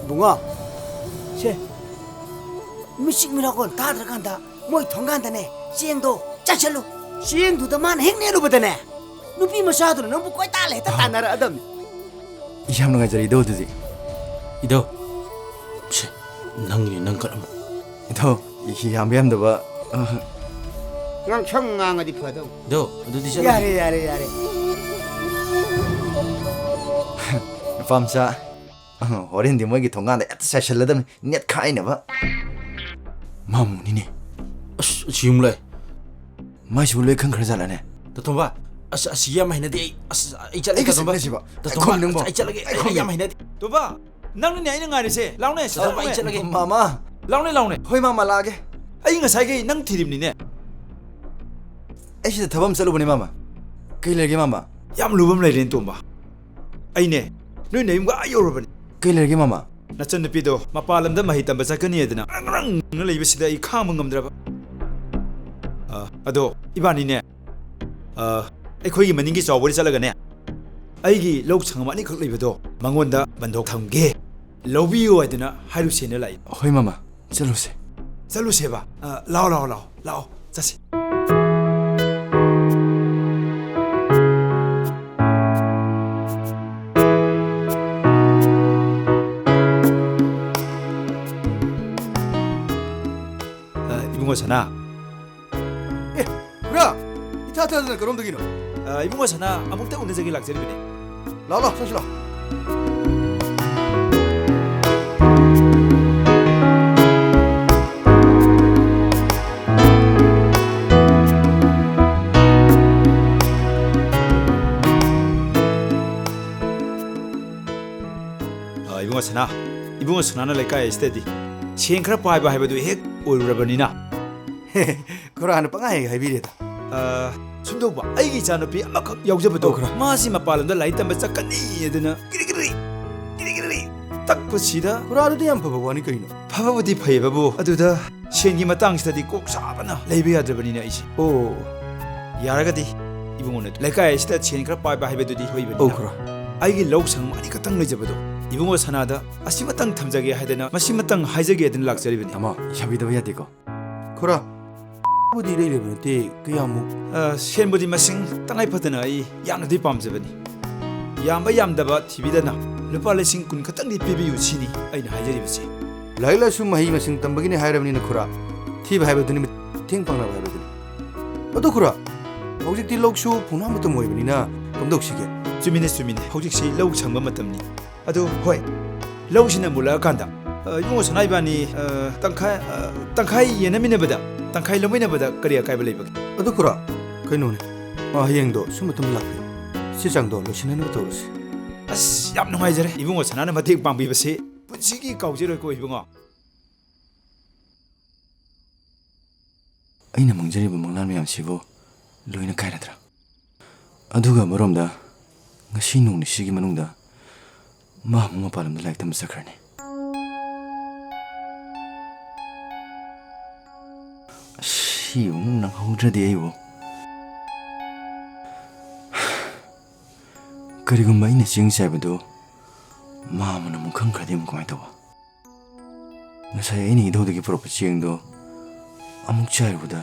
H: bunga 세 미식미라고 다 들어간다 뭐이 통간다네 시행도 짜철로 시행도 더만 행내로 보다네 누피 마사도는 너무 거의 딸래 따나라 아담
B: 이 함노가 저리 이더우드지
K: 이더 치 낭이 낭가람
B: 이더 이 함비함도 봐
H: 그냥 청강어디 퍼도
K: 너 어디
H: 야리
B: 밤자 어린디 뭐기 동안에 사실라든 넷 카이네바 마무니네
K: 지음래
B: 마시불레 큰 그러잖아네
K: 다톰바 아시야 마이나디 이짤
B: 다톰바
K: 다톰바 이짤게 아야 마이나디 도바 낭는 아이는 가리세 라우네 다톰바 이짤게
B: 마마
K: 라우네
B: 호이 마마 라게
K: 아이 ng사이게 낭 티립니네
B: 에시다 타밤 살로보니 마마 그일레게 마마
K: 얌 루범 레린 톰바 아이네 너희 네임과 아요르버니
B: 그일레게 마마
K: 나천누피도 마팔람다 마히탐바 자카니에드나 랑랑 레이베시다 이 카문 감드라바 아도 이바니네 ꯑꯩꯈꯣꯏꯒꯤ ꯃꯅꯤꯡꯒꯤ ꯆꯥꯎꯕꯗ ꯆꯠꯂꯒꯅꯦ ꯑꯩꯒꯤ ꯂꯧ ꯁꯪ ꯑꯃ ꯑꯅꯤꯈꯛ ꯂꯩꯕꯗꯣ ꯃꯉꯣꯟꯗ ꯕꯟꯗꯣꯛ ꯊꯝꯒꯦ ꯂꯧꯕꯤꯌꯨ ꯍꯥꯏꯗꯅ ꯍꯥꯏꯔꯨꯁꯦꯅ ꯂꯥꯛꯏ
B: ꯍꯣꯏ ꯃꯃꯥ
K: ꯆꯠꯂꯨꯁꯦꯕ ꯂꯥꯛꯑꯣ ꯆꯠꯁꯤ 이bungo sana
B: 그래 이타타는 그런 덕이노
K: 이bungo sana 아무때 오는 저기 락저리네
B: 라라 사실아
K: 이bungo sana나 레카에 스테디 시행크라 파이바 하이바도 핵 올라버니나
B: 그러하는 빵아이 하이비레다
K: 숨도 봐 아이기 자누피 아마각 여기서부터 마시 마팔람다 라이탐바 짝까니 얘드나 끼리끼리 딱 붙이다
B: 그러하도 양 바바와니 그이노
K: 바바부디 파이바부 아두다 시행기 마땅시다디 꼭 사바나 레이비야 들버니나 이시 오 야라가디 이bun고는 레카에 스테 시행크라 파이바 하이바도디 호이버니나
B: 그래
K: 아이기 럭상 많이 갖당 늦어버도 이bun고 사나다 아시마땅 탐자게 하되나 마시마땅 하이저게 하든 락저리버니
B: 아마 샤비도 야디고 그래
K: 부디 레이레버니 그야무 시엔부디 마싱 땅아이 퍼드나 이 양나디 밤저버니 양바 양다바 TV다나 루팔레싱 군 갖당디 비비유 치니 아이나 하이저리버지
B: 라일라수 마히 마싱 담바기네 하이라버니나 그래 TV 하이버드니 팅팡나 하이버드니 어도 그래 혹시 록수 보나부터 모이버니나 검독시게
K: 주민네 혹시 러우 창바 맞담니 아도 호이 러우시나 몰라간다 이bungo 사나이바니 땅카이 예나미네보다 땅카이 로미네보다 거리야 까이벌 레이버기
B: 어도 그래 그노네 하이행도 숨부터 라피 시장도 로시네는 도르시
K: 아스 얌 농아이저레 이bungo 사나는 마틱 방비버시 ꯄꯨꯟꯁꯤꯒꯤ ꯀꯥꯎꯖꯔꯣꯏꯀꯣ ꯏꯕꯨꯡꯉꯣ
B: ꯑꯩꯅ ꯃꯪꯖꯔꯤꯕ ꯃꯪꯂꯥꯟ ꯃꯌꯥꯝꯁꯤꯕꯨ ꯂꯣꯏꯅ ꯀꯥꯏꯔꯗ꯭ꯔꯥ ꯑꯗꯨꯒ ꯑꯃꯔꯣꯝꯗ ꯉꯁꯤ ꯅꯣꯡ ꯅꯤꯁꯤꯒꯤ ꯃꯅꯨꯡꯗ ꯃꯥ ꯑꯃꯨꯛ ꯃꯄꯥꯟ ꯂꯝꯗ ꯂꯥꯏꯔꯤꯛ ꯇꯝꯕ ꯆꯠꯈ꯭ꯔꯅꯤ ꯁꯤ ꯑꯃꯨꯛ ꯅꯪꯍꯧꯗ꯭ꯔꯗꯤ ꯑꯩꯕꯨ ꯀꯔꯤꯒꯨꯝꯕ ꯑꯩꯅ ꯆꯦꯡ ꯆꯥꯏꯕꯗꯨ ꯃꯥ ꯑꯃꯅ ꯑꯃꯨꯛ ꯈꯪꯈ꯭ꯔꯗꯤ ꯑꯃꯨꯛ ꯀꯃꯥꯏꯅ ꯇꯧꯕ ꯉꯁꯥꯏ ꯑꯩꯅ ꯏꯙꯧꯗꯒꯤ ꯄꯨꯔꯛꯄ ꯆꯦꯡꯗꯣ ꯑꯃꯨꯛ ꯆꯥꯏꯔꯨꯕꯗ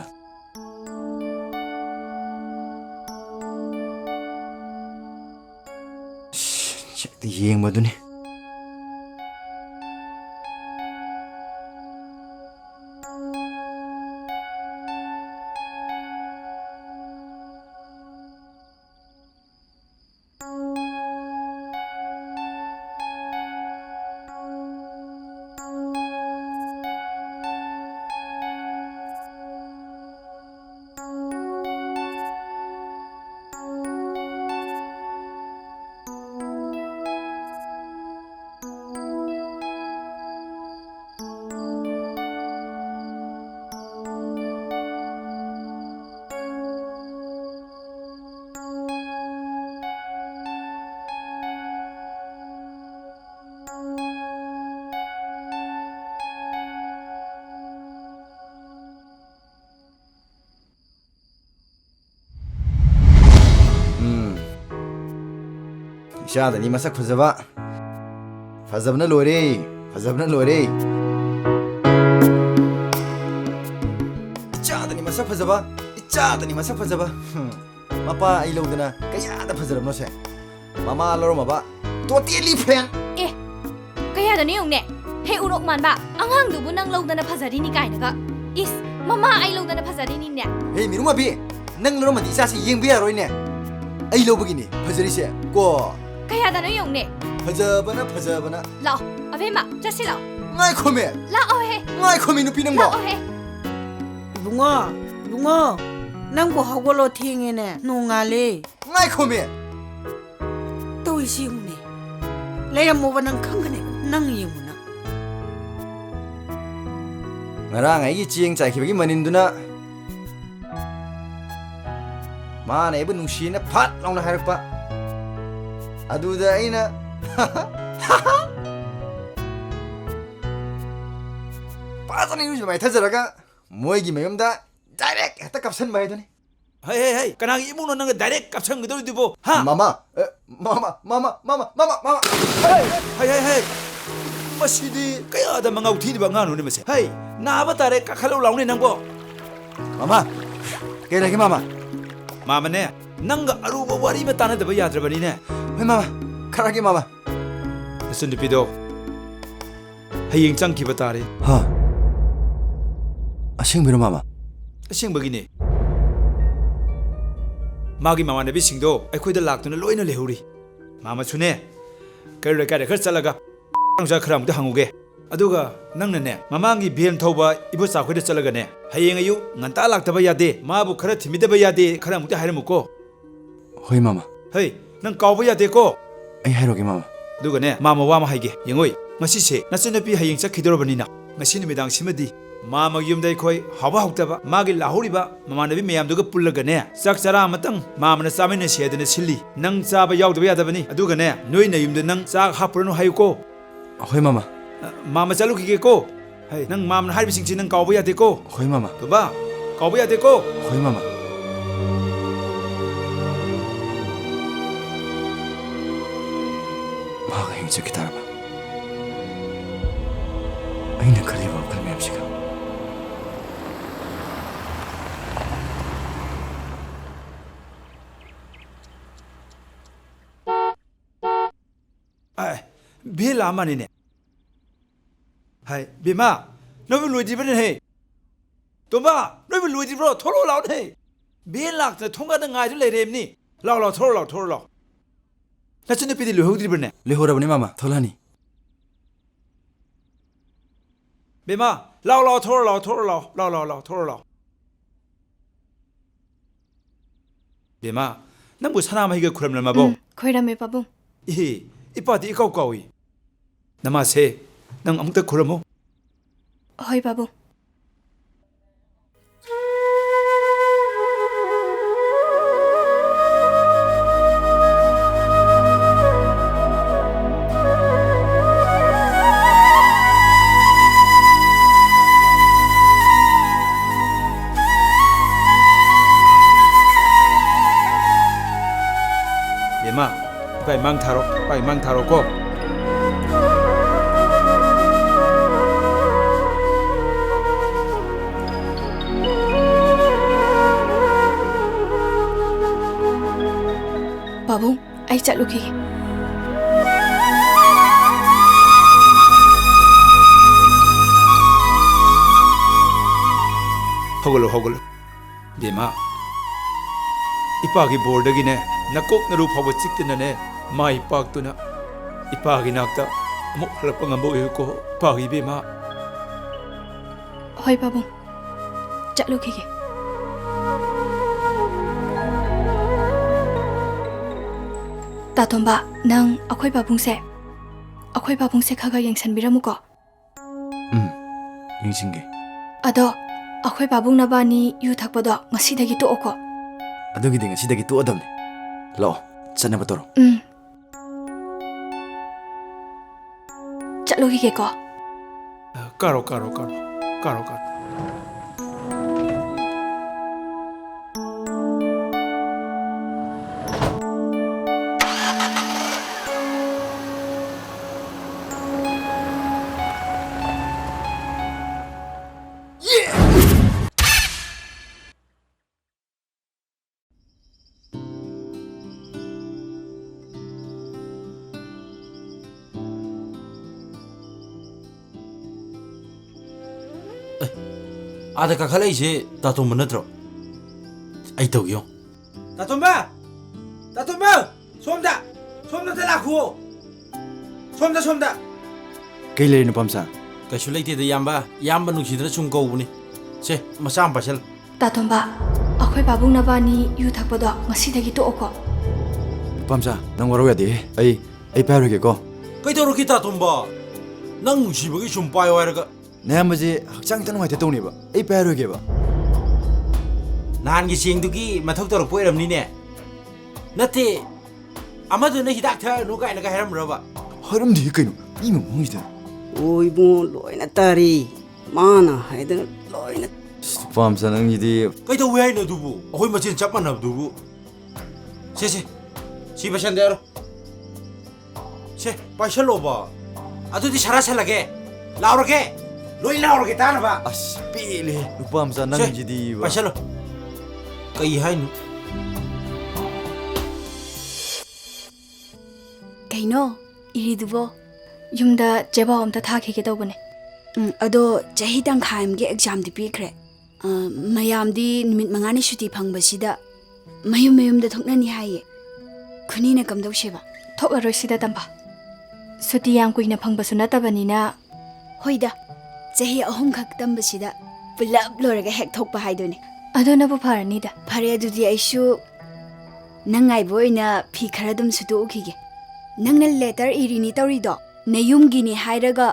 B: ꯌꯦꯡꯕꯗꯨꯅꯤ ꯏꯆꯥꯗꯅꯤ ꯃꯁꯛ ꯐꯖꯕ ꯐꯖꯕꯅ ꯂꯣꯏꯔꯦ ꯐꯖꯕꯅ ꯂꯣꯏꯔꯦ ꯏꯆꯥꯗꯅꯤ ꯃꯁꯛ ꯐꯖꯕ ꯏꯆꯥꯗꯅꯤ ꯃꯁꯛ ꯐꯖꯕ ꯃꯄꯥ ꯑꯩ ꯂꯧꯗꯅ ꯀꯌꯥꯗ ꯐꯖꯔꯕꯅꯣꯁꯦ ꯃꯃꯥ ꯂꯧꯔꯝꯃꯕ ꯇꯣꯇꯦꯂꯤ ꯐ꯭ꯔꯦꯟ
J: ꯑꯦ ꯀꯌꯥꯗꯅꯣ ꯌꯦꯡꯎꯅꯦ ꯍꯦ ꯎꯔꯣꯛ ꯃꯥꯟꯕ ꯑꯉꯥꯡꯗꯨꯕꯨ ꯅꯪ ꯂꯧꯗꯅ ꯐꯖꯔꯤꯅꯤ ꯀꯥꯏꯅꯒ ꯏꯁ ꯃꯃꯥ ꯑꯩ ꯂꯧꯗꯅ ꯐꯖꯔꯤꯅꯤꯅꯦ
B: ꯍꯦ ꯃꯤꯔꯨꯡꯃꯕꯤ ꯅꯪ ꯂꯧꯔꯝꯃꯗꯤ ꯏꯆꯥꯁꯤ ꯌꯦꯡꯕ ꯌꯥꯔꯣꯏꯅꯦ ꯑꯩ ꯂꯧꯕꯒꯤꯅꯤ ꯐꯖꯔꯤꯁꯦ ꯀꯣ
J: ꯀꯌꯥꯗꯅꯣ ꯌꯦꯡꯎꯅꯦ
B: ꯐꯖꯕꯅ ꯐꯖꯕꯅ
J: ꯂꯥꯛꯑꯣ ꯑꯕꯦꯝꯃ ꯆꯠꯁꯤ ꯂꯥꯛꯑꯣ
B: ꯉꯥꯏꯈꯣꯃꯦ
J: ꯂꯥꯛꯑꯣꯍꯦ
B: ꯉꯥꯏꯈꯣꯃꯤ ꯅꯨꯄꯤ ꯅꯪꯕꯣ
J: ꯂꯥꯛꯑꯣꯍꯦ
G: ꯏꯕꯨꯡꯉꯣ ꯏꯕꯨꯡꯉꯣ ꯅꯪꯕꯨ ꯍꯧꯒꯠꯂꯣ ꯊꯦꯡꯉꯦꯅꯦ ꯅꯣꯡꯉꯥꯜꯂꯦ
B: ꯉꯥꯏꯈꯣꯃꯦ
G: ꯇꯧꯏꯁꯤ ꯌꯦꯡꯉꯨꯅꯦ ꯂꯩꯔꯝꯃꯣꯕ ꯅꯪ ꯈꯪꯒꯅꯤ ꯅꯪ ꯌꯦꯡꯉꯨꯅ
B: ꯉꯔꯥꯡ ꯑꯩꯒꯤ ꯆꯦꯡ ꯆꯥꯏꯈꯤꯕꯒꯤ ꯃꯅꯤꯟꯗꯨꯅ ꯃꯥꯅ ꯑꯩꯕꯨ ꯅꯨꯡꯁꯤꯅ ꯐꯠ ꯂꯥꯎꯅ ꯍꯥꯏꯔꯛꯄ ꯑꯗꯨꯗ ꯑꯩꯅ ꯐꯖꯅ ꯏꯔꯨꯖ ꯃꯥꯏꯊꯖꯔꯒ ꯃꯣꯏꯒꯤ ꯃꯌꯨꯝꯗ ꯗꯥꯏꯔꯦꯛ ꯍꯦꯛꯇ ꯀꯥꯞꯁꯟꯕ ꯍꯥꯏꯗꯨꯅꯤ
K: ꯍꯩ ꯍꯩ ꯍꯩ ꯀꯅꯥꯒꯤ ꯏꯃꯨꯡꯅꯣ ꯅꯪꯒ ꯗꯥꯏꯔꯦꯛ ꯀꯥꯞꯁꯟꯒꯗꯧꯔꯤꯗꯨꯕꯣ ꯍꯥ
B: ꯃꯃꯥ ꯃꯃꯥ
K: ꯍꯩ ꯍꯩ ꯍꯩ ꯍꯩ ꯃꯁꯤꯗꯤ ꯀꯌꯥꯗ ꯃꯉꯥꯎ ꯊꯤꯔꯤꯕ ꯑꯉꯥꯡꯅꯣꯅꯦ ꯃꯁꯦ ꯍꯩ ꯅꯥꯕ ꯇꯥꯔꯦ ꯀꯥꯈꯠꯂꯧ ꯂꯥꯎꯅꯦ ꯅꯪꯕꯣ
B: ꯃꯃꯥ ꯀꯩ ꯂꯩꯒꯦ ꯃꯃꯥ
K: ꯃꯥꯃꯅꯦ ꯅꯪꯒ ꯑꯔꯨꯕ ꯋꯥꯔꯤ ꯑꯃ ꯇꯥꯟꯅꯗꯕ ꯌꯥꯗ꯭ꯔꯕꯅꯤꯅꯦ
B: ꯍꯣꯏ ꯃꯃꯥ ꯈꯔꯒꯦ ꯃꯃꯥ
K: ꯅꯆꯟ ꯅꯨꯄꯤꯗꯣ ꯍꯌꯦꯡ ꯆꯪꯈꯤꯕ ꯇꯥꯔꯦ
B: ꯍꯥ ꯑꯁꯦꯡꯕꯩꯔꯣ ꯃꯃꯥ
K: ꯑꯁꯦꯡꯕꯒꯤꯅꯦ ꯃꯥꯒꯤ ꯃꯃꯥꯟꯅꯕꯤꯁꯤꯡꯗꯣ ꯑꯩꯈꯣꯏꯗ ꯂꯥꯛꯇꯨꯅ ꯂꯣꯏꯅ ꯂꯩꯍꯧꯔꯤ ꯃꯥꯃꯁꯨꯅꯦ ꯀꯩꯔꯣꯏ ꯂꯩꯀꯥꯏꯗ ꯈꯔ ꯆꯠꯂꯒ ꯈꯔ ꯑꯃꯨꯛꯇ ꯍꯪꯉꯨꯒꯦ ꯑꯗꯨꯒ ꯅꯪꯅꯅꯦ ꯃꯃꯥꯡꯒꯤ ꯚꯦꯟ ꯊꯧꯕ ꯏꯕꯣꯆꯥꯈꯣꯏꯗ ꯆꯠꯂꯒꯅꯦ ꯍꯌꯦꯡ ꯑꯌꯨꯛ ꯉꯟꯇꯥ ꯂꯥꯛꯇꯕ ꯌꯥꯗꯦ ꯃꯥꯕꯨ ꯈꯔ ꯊꯤꯟꯕꯤꯗꯕ ꯌꯥꯗꯦ ꯈꯔ ꯑꯃꯨꯛꯇ ꯍꯥꯏꯔꯝꯃꯨꯀꯣ
B: ꯍꯣꯏ ꯃꯃꯥ
K: ꯍꯩ ꯅꯪ ꯀꯥꯎꯕ ꯌꯥꯗꯦꯀꯣ
B: ꯑꯩ ꯍꯥꯏꯔꯣꯒꯦ ꯃꯃꯥ
K: ꯑꯗꯨꯒꯅꯦ ꯃꯥꯃ ꯋꯥ ꯑꯃ ꯍꯥꯏꯒꯦ ꯌꯦꯡꯉꯣꯏ ꯉꯁꯤꯁꯦ ꯅꯆꯟꯅꯨꯄꯤ ꯍꯌꯦꯡ ꯆꯠꯈꯤꯗꯧꯔꯕꯅꯤꯅ ꯉꯁꯤ ꯅꯨꯃꯤꯗꯥꯡꯁꯤꯃꯗꯤ ꯃꯥꯃꯒꯤ ꯌꯨꯝꯗ ꯑꯩꯈꯣꯏ ꯍꯥꯎꯕ ꯍꯥꯎꯇꯕ ꯃꯥꯒꯤ ꯂꯥꯍꯧꯔꯤꯕ ꯃꯃꯥꯟꯅꯕꯤ ꯃꯌꯥꯝꯗꯨꯒ ꯄꯨꯜꯂꯒꯅꯦ ꯆꯥꯛ ꯆꯔꯥ ꯑꯃꯇꯪ ꯃꯥꯃꯅ ꯆꯥꯃꯤꯟꯅꯁꯤ ꯍꯥꯏꯗꯅ ꯁꯤꯜꯂꯤ ꯅꯪ ꯆꯥꯕ ꯌꯥꯎꯗꯕ ꯌꯥꯗꯕꯅꯤ ꯑꯗꯨꯒꯅꯦ ꯅꯣꯏ ꯅꯌꯨꯝꯗ ꯅꯪ ꯆꯥꯛ ꯍꯥꯞꯄꯨꯔꯅꯨ ꯍꯥꯏꯌꯨꯀꯣ
B: ꯍꯣꯏ ꯃꯃꯥ
K: ꯃꯥꯃ ꯆꯠꯂꯨꯈꯤꯒꯦꯀꯣ ꯍꯩ ꯅꯪ ꯃꯥꯃꯅ ꯍꯥꯏꯔꯤꯕꯁꯤꯡꯁꯤ ꯅꯪ ꯀꯥꯎꯕ ꯌꯥꯗꯦꯀꯣ
B: ꯍꯣꯏ ꯃꯃꯥ
K: ꯇꯣꯝꯕ ꯀꯥꯎꯕ ꯌꯥꯗꯦꯀꯣ
B: ꯍꯣꯏ ꯃꯃꯥ ꯃꯥꯒ ꯍꯌꯦꯡ ꯆꯠꯈꯤ ꯇꯥꯔꯕ ꯑꯩꯅ ꯈꯜꯂꯤꯕ ꯋꯥꯈꯜ ꯃꯌꯥꯝꯁꯤꯒ
K: ꯚꯦꯟ ꯂꯥꯛꯑ ꯃꯥꯅꯤꯅꯦ ꯍꯥꯏ ꯕꯦꯃꯥ ꯅꯣꯏꯕꯨ ꯂꯣꯏꯗ꯭ꯔꯤꯕꯅꯦ ꯍꯦ ꯇꯣꯝꯕ ꯅꯣꯏꯕꯨ ꯂꯣꯏꯗ꯭ꯔꯤꯕ꯭ꯔꯣ ꯊꯣꯛꯂꯛꯑꯣ ꯂꯥꯛꯑꯣꯅꯦ ꯚꯦꯟ ꯂꯥꯛꯇꯅ ꯊꯣꯡꯒꯥꯟꯗ ꯉꯥꯏꯗꯨ ꯂꯩꯔꯦꯕꯅꯤ ꯂꯥꯛꯑꯣ ꯂꯥꯛꯑꯣ ꯊꯣꯔꯛꯑꯣ ꯂꯥꯛꯑꯣ ꯊꯣꯔꯛꯑꯣ ꯂꯥꯛꯑꯣ ꯅꯆꯟꯅꯨꯄꯤꯗꯤ ꯂꯣꯏꯍꯧꯗ꯭ꯔꯤꯕꯅꯦ
B: ꯂꯩꯍꯧꯔꯕꯅꯤ ꯃꯃꯥ ꯊꯣꯛꯂꯛꯑꯅꯤ
K: ꯕꯦꯃꯥ ꯂꯥꯛꯑꯣ ꯂꯥꯛꯑꯣ ꯊꯣꯔꯛꯑꯣ ꯂꯥꯛꯑꯣ ꯊꯣꯔꯛꯑꯣ ꯂꯥꯛꯑꯣ ꯂꯥꯛꯑꯣ ꯂꯥꯛꯑꯣ ꯂꯥꯛꯑꯣ ꯊꯣꯔꯛꯑꯣ ꯂꯥꯛꯑꯣ ꯕꯦꯃꯥ ꯅꯪꯕꯨ ꯁꯅꯥꯃꯍꯤꯒ ꯈꯨꯔꯝꯂꯝꯃꯕꯣ
J: ꯈꯣꯏꯔꯝꯃꯦ ꯄꯥꯕꯨꯡ
K: ꯏꯍꯦ ꯏꯄꯥꯗꯤ ꯏꯀꯥꯎ ꯀꯥꯎꯏ ꯅꯃꯥꯁꯦ ꯅꯪ ꯑꯃꯨꯛꯇ ꯈꯨꯔꯝꯃꯣ.
J: ꯍꯣꯏ ꯄꯥꯕꯨꯡ.
K: Bema, pai mang tharo ko.
J: ꯄꯥꯕꯨꯡ ꯑꯩ ꯆꯠꯂꯨꯈꯤꯒꯦ.
K: Hogalo. Bema. Ipagi bordagine nakok naru phawa chiktinane mai paktuna ipagi nakta amuk halappa ngambo ko pagi bema.
J: ꯍꯣꯏ ꯄꯥꯕꯨꯡ ꯆꯠꯂꯨꯈꯤꯒꯦ. ꯇꯥꯇꯣꯝꯕ ꯅꯪ ꯑꯩꯈꯣꯏ ꯄꯥꯕꯨꯡꯁꯦ ꯈꯔ ꯌꯦꯡꯁꯟꯕꯤꯔꯝꯃꯨꯀꯣ.
B: ꯌꯦꯡꯁꯤꯟꯒꯦ.
J: ꯑꯗꯣ ꯑꯩꯈꯣꯏ ꯄꯥꯕꯨꯡ ꯅꯕꯥꯅꯤ ꯌꯨ ꯊꯛꯄꯗꯣ ꯉꯁꯤꯗꯒꯤ ꯇꯣꯛꯑꯣꯀꯣ.
B: ꯑꯗꯨꯒꯤꯗꯤ ꯉꯁꯤꯗꯒꯤ ꯇꯣꯛꯑꯗꯕꯅꯤ. ꯂꯥꯛꯑꯣ ꯆꯠꯅꯕ ꯇꯧꯔꯣ.
J: ꯆꯠꯂꯨꯈꯤꯒꯦꯀꯣ.
K: Karo.
N: 아다 카칼레이시 다톰바 너트로 아이 tawgiyo.
H: Tatomba! Somda talakhu. Somda.
B: Kay layno pamsa.
N: Kaisu leiteda yamba nungsidana sum kawbuni. Se masam pasal.
J: ꯇꯥꯇꯣꯝꯕ ꯑꯩꯈꯣꯏ ꯄꯥꯕꯨꯡ ꯅꯕꯥꯅꯤ ꯌꯨ ꯊꯛꯄꯗꯣ ꯉꯁꯤꯗꯒꯤ ꯇꯣꯛꯑꯣꯀꯣ.
B: ꯄꯝꯁꯥ ꯅꯪ ꯋꯥꯔꯧ ꯌꯥꯗꯦ. ꯑꯩ ꯄꯥꯏꯔꯣꯏꯒꯦꯀꯣ.
N: ꯀꯩꯗꯧꯔꯒꯦ ꯇꯥꯇꯣꯝꯕ ꯅꯪ ꯅꯨꯡꯁꯤꯕꯒꯤ ꯁꯨꯝ ꯄꯥꯏꯌꯣ ꯍꯥꯏꯔꯒ
B: ꯅꯌꯥꯝꯕꯁꯦ ꯍꯛꯆꯥꯡ ꯈꯤꯇꯪ ꯅꯨꯡꯉꯥꯏꯇ ꯇꯧꯅꯦꯕ. ꯑꯩ ꯄꯥꯏꯔꯣꯏꯒꯦꯕ.
N: ꯅꯍꯥꯟꯒꯤ ꯆꯦꯡꯗꯨꯒꯤ ꯃꯊꯧ ꯇꯧꯔꯛꯄ ꯑꯣꯏꯔꯝꯅꯤꯅꯦ. ꯅꯠꯇꯦ ꯑꯃꯗꯨꯅ ꯍꯤꯗꯥꯛ ꯊꯛꯑꯅꯨ ꯀꯥꯏꯅꯒ ꯍꯥꯏꯔꯝꯕ꯭ꯔꯕ?
B: ꯍꯥꯏꯔꯝꯗꯦ ꯀꯩꯅꯣ ꯃꯤ ꯃꯃꯥꯡꯁꯤꯗ.
G: ꯑꯣ ꯏꯕꯨꯡꯉꯣ ꯂꯣꯏꯅ ꯇꯥꯔꯤ. ꯃꯥꯅ ꯍꯥꯏꯗꯅ ꯂꯣꯏꯅ.
B: ꯄꯝꯁꯥ ꯅꯪꯒꯤꯗꯤ
N: ꯀꯩꯗꯧꯋꯦ ꯍꯥꯏꯅꯣ ꯑꯗꯨꯕꯨ ꯑꯩꯈꯣꯏ ꯃꯆꯦꯟ ꯆꯞ ꯃꯥꯟꯅꯕꯗꯨꯕꯨ. ꯁꯤ ꯄꯩꯁꯟꯗ ꯌꯥꯔꯣ. ꯁꯦ ꯄꯥꯏꯁꯜꯂꯣꯕ. ꯑꯗꯨꯗꯤ ꯁꯔꯥꯁꯜꯂꯒꯦ. ꯂꯥꯎꯔꯒꯦ. ꯂꯣꯏ ꯂꯥꯎꯔꯒꯦ ꯇꯥꯅꯕ.
B: ꯑꯁ ꯄꯦꯜꯂꯦ ꯅꯨꯄꯥ ꯃꯆꯥ ꯅꯪꯒꯤꯗꯤ.
N: ꯄꯥꯏꯁꯜꯂꯣ. ꯀꯩ ꯍꯥꯏꯅꯣ?
J: ꯀꯩꯅꯣ ꯏꯔꯤꯗꯨꯕꯣ? ꯌꯨꯝꯗ ꯆꯦꯕꯥꯎ ꯑꯝꯇ ꯊꯥꯈꯤꯒꯦ ꯇꯧꯕꯅꯦ.
O: ꯑꯗꯣ ꯆꯍꯤ ꯇꯪꯈꯥꯏ ꯑꯃꯒꯤ ꯑꯦꯛꯖꯥꯝꯗꯤ ꯄꯤꯈ꯭ꯔꯦ. ꯃꯌꯥꯝꯗꯤ ꯅꯨꯃꯤꯠ 5ꯅꯤ ꯁꯨꯇꯤ ꯐꯪꯕꯁꯤꯗ ꯃꯌꯨꯝꯗ ꯊꯣꯛꯅꯅꯤ ꯍꯥꯏꯌꯦ. ꯈꯨꯅꯤꯅ ꯀꯝꯗꯧꯁꯦꯕ?
J: ꯊꯣꯛꯂꯔꯣꯏ ꯁꯤꯗ ꯇꯝꯕ. ꯁꯨꯇꯤ ꯌꯥꯝ ꯀꯨꯏꯅ ꯐꯪꯕꯁꯨ ꯅꯠꯇꯕꯅꯤꯅ.
O: ꯍꯣꯏꯗ ꯆꯍꯤ 3ꯈꯛ ꯇꯝꯕꯁꯤꯗ ꯄꯨꯂꯞ ꯂꯣꯏꯔꯒ ꯍꯦꯛ ꯊꯣꯛꯄ ꯍꯥꯏꯗꯨꯅꯦ.
J: ꯑꯗꯨꯅꯕꯨ ꯐꯔꯅꯤꯗ.
O: ꯐꯔꯦ ꯑꯗꯨꯗꯤ ꯑꯩꯁꯨ ꯅꯪ ꯉꯥꯏꯕ ꯑꯣꯏꯅ ꯐꯤ ꯈꯔ ꯑꯗꯨꯝ ꯁꯨꯗꯣꯛꯎꯈꯤꯒꯦ. ꯅꯪꯅ ꯂꯦꯇꯔ ꯏꯔꯤꯅꯤ ꯇꯧꯔꯤꯗꯣ ꯅꯌꯨꯝꯒꯤꯅꯤ ꯍꯥꯏꯔꯒ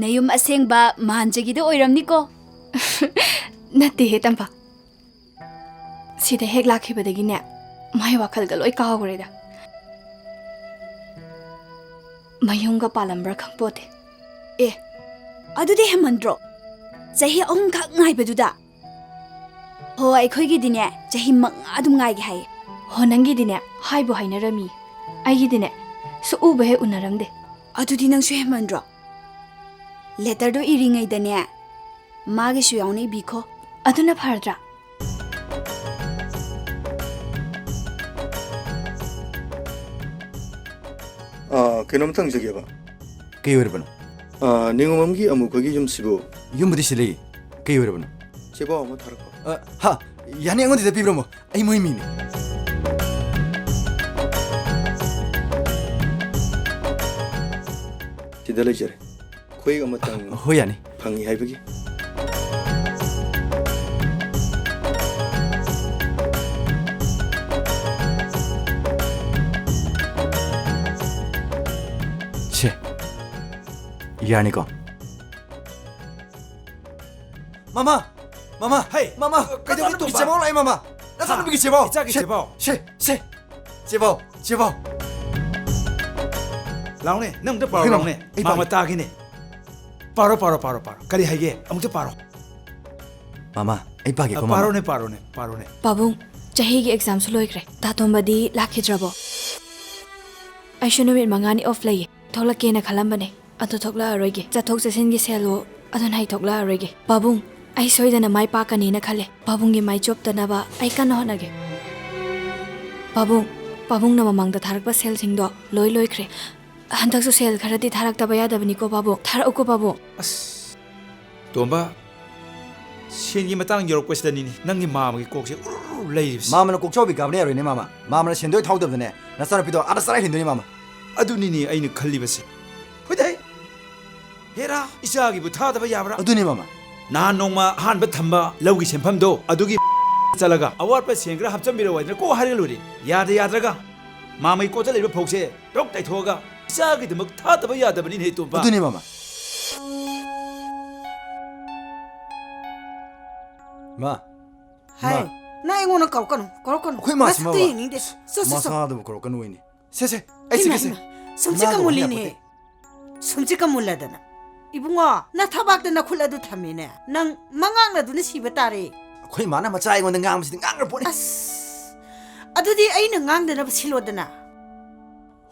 O: ꯅꯌꯨꯝ ꯑꯁꯦꯡꯕ ꯃꯥꯟꯖꯒꯤꯗ ꯑꯣꯏꯔꯝꯅꯤꯀꯣ.
J: ꯅꯠꯇꯦꯍꯦ ꯇꯝꯕ. ꯁꯤꯗ ꯍꯦꯛ ꯂꯥꯛꯈꯤꯕꯗꯒꯤꯅꯦ ꯃꯥꯏ ꯋꯥꯈꯜꯒ ꯂꯣꯏ ꯀꯥꯎꯈ꯭ꯔꯦꯗ. ꯃꯌꯨꯝꯒ ꯄꯥꯜꯂꯝꯕ꯭ꯔꯥ ꯈꯪꯄꯣꯠꯇꯦ.
O: ꯑꯗꯨꯗꯤ ꯍꯦꯃꯟꯗ꯭ꯔꯣ? ꯆꯍꯤ 3ꯈꯛ ꯉꯥꯏꯕꯗꯨꯗ. ꯍꯣ ꯑꯩꯈꯣꯏꯒꯤꯗꯤꯅꯦ ꯆꯍꯤ 5 ꯑꯗꯨꯝ ꯉꯥꯏꯒꯦ ꯍꯥꯏꯌꯦ.
J: ꯍꯣ ꯅꯪꯒꯤꯗꯤꯅꯦ ꯍꯥꯏꯕꯨ ꯍꯥꯏꯅꯔꯝꯃꯤ. ꯑꯩꯒꯤꯗꯤꯅꯦ ꯁꯨꯛꯎꯕ ꯍꯦꯛ ꯎꯅꯔꯝꯗꯦ.
O: ꯑꯗꯨꯗꯤ ꯅꯪꯁꯨ ꯍꯦꯃꯟꯗ꯭ꯔꯣ? ꯂꯦꯇꯔꯗꯣ ꯏꯔꯤꯉꯩꯗꯅꯦ ꯃꯥꯒꯤꯁꯨ ꯌꯥꯎꯅ ꯏꯕꯤꯈꯣ.
J: ꯑꯗꯨꯅ ꯐꯔꯗ꯭ꯔꯥ?
A: ꯀꯩꯅꯣꯝꯇ ꯍꯪꯖꯒꯦꯕ.
B: ꯀꯩ ꯑꯣꯏꯔꯕꯅꯣ?
A: ꯅꯤꯉꯣꯝꯒꯤ ꯑꯃꯨꯛꯈꯣꯏꯒꯤ ꯌꯨꯝꯁꯤꯕꯨ
B: ꯌꯨꯝꯕꯨꯗꯤ ꯁꯤ ꯂꯩ. ꯀꯩ ꯑꯣꯏꯔꯕꯅꯣ?
A: ꯆꯦꯕꯥꯎ ꯑꯃ ꯊꯥꯔꯛꯄ.
B: ꯌꯥꯅꯤ ꯑꯩꯉꯣꯟꯗ ꯄꯤꯕꯤꯔꯝꯃꯣ. ꯑꯩ ꯃꯣꯏ ꯃꯤꯅꯤ.
A: ꯁꯤꯗ ꯂꯩꯖꯔꯦ. ꯈꯣꯏ ꯑꯃꯇꯪ
B: ꯍꯣꯏ ꯌꯥꯅꯤ.
A: ꯐꯪꯉꯤ ꯍꯥꯏꯕꯒꯤ.
B: 야니까. 마마, 마마,
K: 헤이,
B: 마마,
K: 그대로 또
B: 제발 라이 마마. 나 사는 비기 제발.
K: 이짝이 제발.
B: 제발, 제발.
K: 라오네, 너무도 바로 라오네. 마마 따기네. 바로. 가리 하게, 아무도 바로.
B: 마마, 이 빠게 고 마마.
K: 바로네.
J: Pabung, chahi gi exam su loikre. Ta tombadi lakhidrabo. Ai shu numit mangani off lay. Tholake na khalambane. Atu thokla aroige. Chathok chasin gi selo adon hai thokla aroige. Pabung, ai soidana mai pa kani na khale. Pabung gi mai chop tanaba ai kan honage. Pabung na mamangda tharakpa sel singdo loi loikre. Handak su sel kharati tharak taba yadabani ko babu. Thar uko babu.
K: 톰바, 신기 마땅 여러 것이다니. 낭이 마음이 꼭지 우르르 레이브스.
B: 마마는 꼭 저비 가브네 로네 마마. 마마는 신도에 타우더네. 나 사는 비도 아다 사라이 힌도니 마마.
K: 아두니니 아이는 칼리버스. 호이다이. 헤라 이사기부 타다바 야브라.
B: 아두니 마마.
K: 나 농마 한바 탐바 러기 셈팜도 아두기 잘라가 아와르파 생그라 합점비로 와이들 꼭 하려루리. 야드라가 마마이 꼬잘리버 폭세 똑 다이토가 이사기도 막 타다바 야다바니 해 톰바.
B: 아두니 마마. 마.
G: 하이. 나 이거는 걸거는.
B: 거의 마스 마마.
G: 있는데.
B: 마사도 걸거는 왜니? 세세. 아이스.
G: 숨지가 몰리네. 숨지가 몰라다나. 이붕아, 나 타박도 나 콜라도 탐이네. 난 망앙나도는 시베 따리.
B: 거의 많아 마차 이거는 강무시든 강을 보내.
G: 아두디 아이는 강드나 실로드나.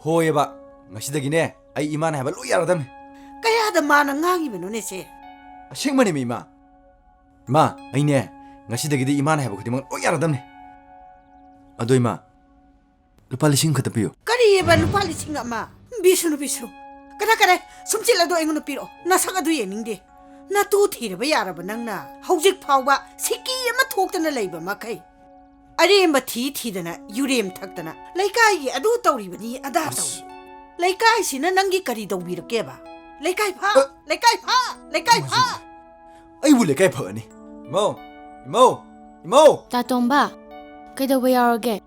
B: 호예바. ngasidagiне ai imana haba lu yaradam.
G: Kaya mana ngangi benone se.
B: Shingmani mi ma. Ma, aine ngasidagidi imana haba kudimang lu yaradam ne. Adoi ma. Lupa lising khatapiyo.
G: Kari ba lupa lising ma. Bisu. Kada sumchilado engono piro. Nasagadu yeningde. Na tu thiraba yaraba nangna. Hojik phawba siki ama thoktana leiba makai. Aremba thidana yurem thaktana. Laikai adu tawribani ada taw. Laikai sina nangi kari dawbirkeba. Laikai pha.
B: Ai bu laikai pha ni. Imo.
E: Ta tomba. Kaidawa yarage.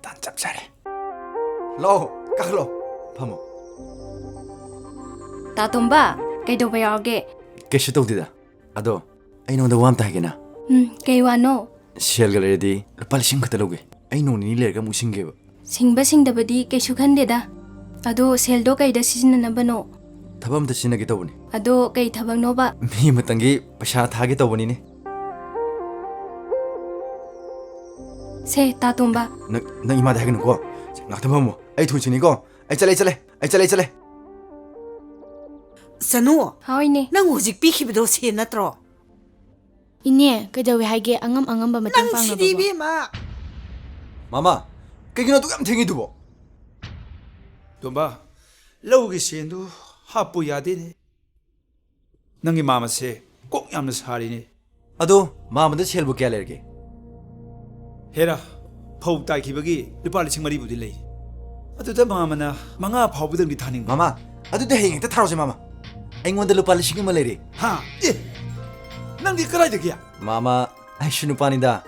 B: Tan chap chare. Lo, kaklo. Phamo.
J: Ta tomba. Kaidawa yarage.
B: Keshi tawdida. Ado, ai nonda wam ta hagena.
J: Kay wano.
B: Shell galerdi, lupa lising khataloge. Ai noni ni lerga musingeba.
J: Singdabadi kay sukhandeda. Ado seldo kay da sisinanabano.
B: Thabam ta sinagi tawni.
J: Ado kay thabang no ba?
B: Mi matangi pasha thage tawni ne.
J: Se ta tomba.
B: Na ima da hagena ko. Ngaktamamo. Ai thuchini ko. Ai chale.
G: Sanu.
J: Haoine.
G: Nang hojik pikhibido se natro.
E: Ine, kaidawa haige angam ba matang pang na
G: ba? Ma.
B: Mama, kagina tu kam thengi dubo.
K: 톰바, 러기 신도 하부 야데네. 낭이 마마세 꼭 얌는 살이니.
B: Ado, mama da shell bu kya lerge.
K: 헤라, 파우 따이 기버기 르팔리 칭마리 부딜레. 아두다 마마나 망아 파우부등기 타닝.
B: Mama, adu da heng ta tharo se mama. Aingon da lupa lising ma leri.
K: 하, 예. 낭디 그라이드기야.
B: Mama, ai shunu pani da.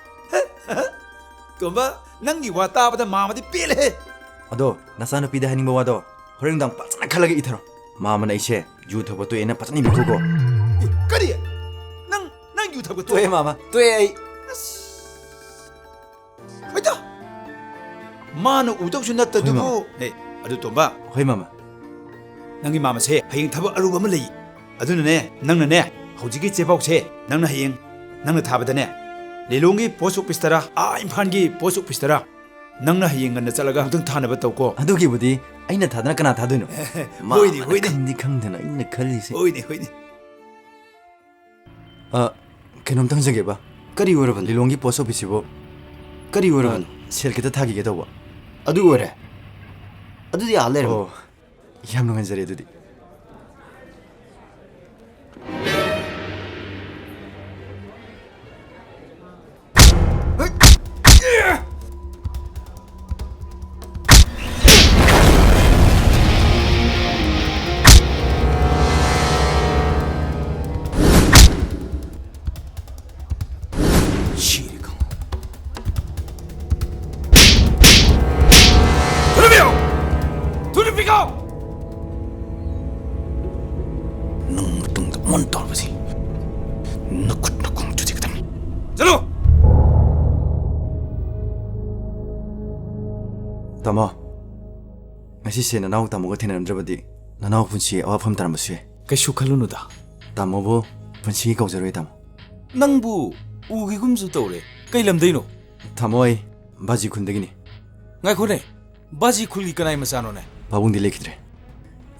K: 톰바, 낭디 와따바다 마마디 삐레.
B: Ado, nasana pida haning bawa do. Horeng dang patna khalage itharo. Mama na ise, ju thobo to ena patni bikugo.
K: 까리, 낭 유타고 또.
B: To mama, to ai.
K: 하이다. 마는 우덕주 났다 두고. 네, 아두 톰바.
B: Hoy mama.
K: 낭이 마마세 하잉 타버 아루바만 레이. 아두네, 낭나네. 호지기 제복세. 낭나 하잉. 낭나 타바다네. 레롱기 보스 오피스타라. 임판기 보스 오피스타라. 낭나 하잉간나 잘라가 무등 타나바 떠고.
B: Adugi budi, aina thadana kana thadino.
K: 호이니.
B: Kandi khangdana ina khalise.
K: 호이니.
B: Kenom tang jage ba. Kari oraban lilongi post office bo. Kari oraban sel kita thagi ge dawa. Adu ore. Adu di alle ro. Yam nang jare adu di.
K: ꯅꯪꯉꯣꯟ ꯇꯧꯔꯕꯁꯤ ꯅꯈꯨꯠ ꯅꯈꯣꯡ ꯆꯨꯊꯤꯒꯗꯕꯅꯤ ꯆꯠꯂꯣ
B: ꯇꯥꯃꯣ ꯉꯁꯤꯁꯦ ꯅꯅꯥꯎ ꯇꯥꯃꯣꯒ ꯊꯦꯡꯅꯔꯝꯗ꯭ꯔꯕꯗꯤ ꯅꯅꯥꯎ ꯄꯨꯟꯁꯤ ꯑꯋꯥꯐꯝ ꯇꯥꯔꯝꯕꯁꯨ ꯌꯥꯏ
D: ꯀꯩꯁꯨ ꯈꯜꯂꯨꯅꯨꯗ
B: ꯇꯥꯃꯣꯕꯨ ꯄꯨꯟꯁꯤꯒꯤ ꯀꯧꯖꯔꯣꯏ ꯇꯥꯃꯣ
D: ꯅꯪꯕꯨ ꯎꯒꯤꯒꯨꯝꯁꯨ ꯇꯧꯔꯦ ꯀꯩ ꯂꯝꯗꯩꯅꯣ
B: ꯇꯥꯃꯣ ꯑꯩ ꯕꯥꯖꯤ ꯈꯨꯟꯗꯒꯤꯅꯤ
D: ꯉꯥꯏꯈꯣꯅꯦ ꯕꯥꯖꯤ ꯈꯨꯜꯒꯤ ꯀꯅꯥꯏ ꯃꯆꯥꯅꯣꯅꯦ
B: ꯄꯥꯕꯨꯡꯗꯤ ꯂꯩꯈꯤꯗ꯭ꯔꯦ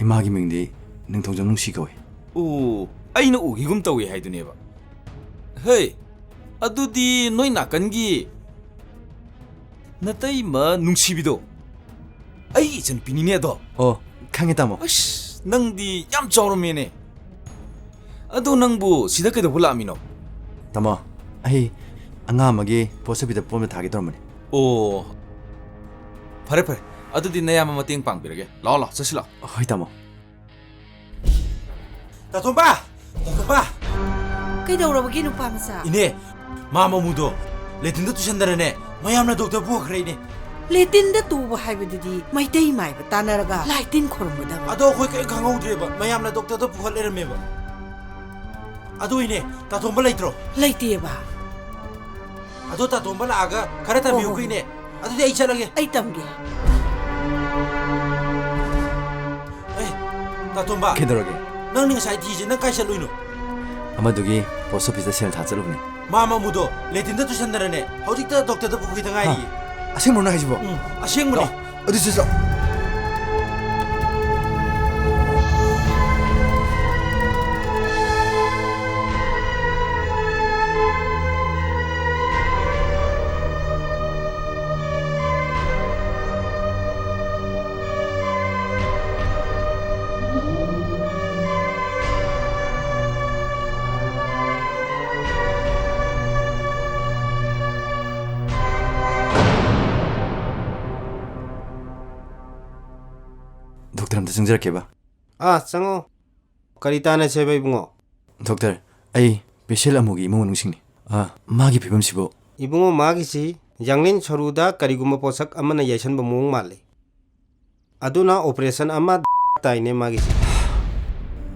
B: ꯏꯃꯥꯒꯤ ꯃꯤꯡꯗꯤ ꯅꯤꯡꯊꯧꯖꯝ ꯅꯨꯡꯁꯤ ꯀꯧꯏ
D: ꯑꯣ ꯑꯩꯅ ꯎꯒꯤꯒꯨꯝ ꯇꯧꯏ ꯍꯥꯏꯗꯨꯅꯦꯕ ꯍꯦ ꯑꯗꯨꯗꯤ ꯅꯣꯏ ꯅꯥꯀꯟꯒꯤ ꯅꯇꯩꯃ ꯅꯨꯡꯁꯤꯕꯤꯗꯣ ꯑꯩꯒꯤ ꯏꯆꯟꯅꯨꯄꯤꯅꯤꯅꯦ ꯑꯗꯣ
B: ꯑꯣ ꯈꯪꯉꯦ ꯇꯥꯃꯣ
D: ꯑꯁ ꯅꯪꯗꯤ ꯌꯥꯝ ꯆꯥꯎꯔꯝꯃꯦꯅꯦ ꯑꯗꯣ ꯅꯪꯕꯨ ꯁꯤꯗ ꯀꯩꯗꯧꯕ ꯂꯥꯛꯑꯝꯃꯤꯅꯣ
B: ꯇꯥꯃꯣ ꯑꯩ ꯑꯉꯥꯡ ꯑꯃꯒꯤ ꯄꯣꯁ ꯑꯣꯐꯤꯁꯇ ꯄꯣꯠ ꯑꯃ ꯊꯥꯒꯦ ꯇꯧꯔꯝꯕꯅꯤ
D: ꯑꯣ ꯐꯔꯦ ꯐꯔꯦ ꯑꯗꯨꯗꯤ ꯅꯌꯥꯝꯕ ꯃꯇꯦꯡ ꯄꯥꯡꯕꯤꯔꯒꯦ ꯂꯥꯛꯑꯣ ꯂꯥꯛꯑꯣ ꯆꯠꯁꯤ ꯂꯥꯛꯑꯣ
B: ꯍꯣꯏ ꯇꯥꯃꯣ
I: ꯇꯥꯊꯣꯝꯕ ꯇꯥꯊꯣꯝꯕ
G: ꯀꯩꯗꯧꯔꯕꯒꯦ ꯅꯨꯄꯥ ꯃꯆꯥ
I: ꯏꯅꯦ ꯃꯥ ꯃꯃꯨꯗꯣ ꯂꯦꯇꯤꯟꯗ ꯇꯨꯁꯟꯗꯅꯅꯦ ꯃꯌꯥꯝꯅ ꯗꯣꯛꯇꯔ ꯄꯨꯈ꯭ꯔꯦ ꯏꯅꯦ
G: ꯂꯦꯇꯤꯟꯗ ꯇꯨꯕ ꯍꯥꯏꯕꯗꯨꯗꯤ ꯃꯩꯇꯩ ꯃꯥꯏꯕ ꯇꯥꯟꯅꯔꯒ ꯂꯥꯏꯇꯤꯟ ꯈꯣꯏꯔꯝꯒꯗꯕ
I: ꯑꯗꯣ ꯑꯩꯈꯣꯏ ꯀꯔꯤꯝ ꯈꯪꯍꯧꯗ꯭ꯔꯦꯕ ꯃꯌꯥꯝꯅ ꯗꯣꯛꯇꯔꯗ ꯄꯨꯈꯠ ꯂꯩꯔꯝꯃꯦꯕ ꯑꯗꯨ ꯏꯅꯦ ꯇꯥꯊꯣꯝꯕ ꯂꯩꯇ꯭ꯔꯣ
G: ꯂꯩꯇꯦꯕ
I: ꯑꯗꯣ ꯇꯥꯊꯣꯝꯕ ꯂꯥꯛꯑꯒ ꯈꯔ ꯇꯝꯕꯤꯌꯨꯀꯣ ꯏꯅꯦ ꯑꯗꯨꯗꯤ ꯑꯩ ꯆꯠꯂꯒꯦ
G: ꯑꯩ ꯇꯝꯒꯦ
I: ꯇꯥꯊꯣꯝꯕ
B: ꯀꯩꯗꯧꯔꯒꯦ
I: ꯅꯪꯅ ꯉꯁꯥꯏ ꯊꯤꯁꯦ ꯅꯪ ꯀꯥꯏ ꯆꯠꯂꯨꯏꯅꯣ
B: ꯑꯃꯗꯨꯒꯤ ꯄꯣꯁ ꯑꯣꯐꯤꯁꯇ ꯁꯦꯜ ꯊꯥ ꯆꯠꯂꯨꯕꯅꯤ
I: ꯃꯥ ꯃꯃꯨꯗꯣ ꯂꯦꯇꯤꯟꯗ ꯇꯨꯁꯟꯗꯅꯅꯦ ꯍꯧꯖꯤꯛꯇ ꯗꯣꯛꯇꯔꯗ ꯄꯨꯈꯤꯗ ꯉꯥꯏꯔꯤꯌꯦ
B: ꯑꯁꯦꯡꯕꯔꯣ ꯍꯥꯏꯁꯤꯕꯣ
I: ꯑꯁꯦꯡꯕꯅꯦ
B: ꯑꯗꯨ ꯆꯠꯂꯣ ꯗꯣꯛꯇꯔ ꯑꯝꯇ ꯆꯪꯖꯔꯛꯀꯦꯕ
P: ꯆꯪꯉꯣ ꯀꯔꯤ ꯇꯥꯟꯅꯁꯦꯕ ꯏꯕꯨꯡꯉꯣ
B: ꯗꯣꯛꯇꯔ ꯑꯩ ꯄꯦꯁꯦꯟ ꯑꯃꯒꯤ ꯏꯃꯨꯡ ꯃꯅꯨꯡꯁꯤꯡꯅꯤ ꯃꯥꯒꯤ ꯐꯤꯕꯝꯁꯤꯕꯨ
P: ꯏꯕꯨꯡꯉꯣ ꯃꯥꯒꯤꯁꯤ ꯌꯥꯡꯂꯦꯟ ꯁꯔꯨꯗ ꯀꯔꯤꯒꯨꯝꯕ ꯄꯣꯠꯁꯛ ꯑꯃꯅ ꯌꯩꯁꯟꯕ ꯃꯑꯣꯡ ꯃꯥꯜꯂꯤ ꯑꯗꯨꯅ ꯑꯣꯄꯔꯦꯁꯟ ꯑꯃ ꯇꯥꯏꯅꯦ ꯃꯥꯒꯤꯁꯤ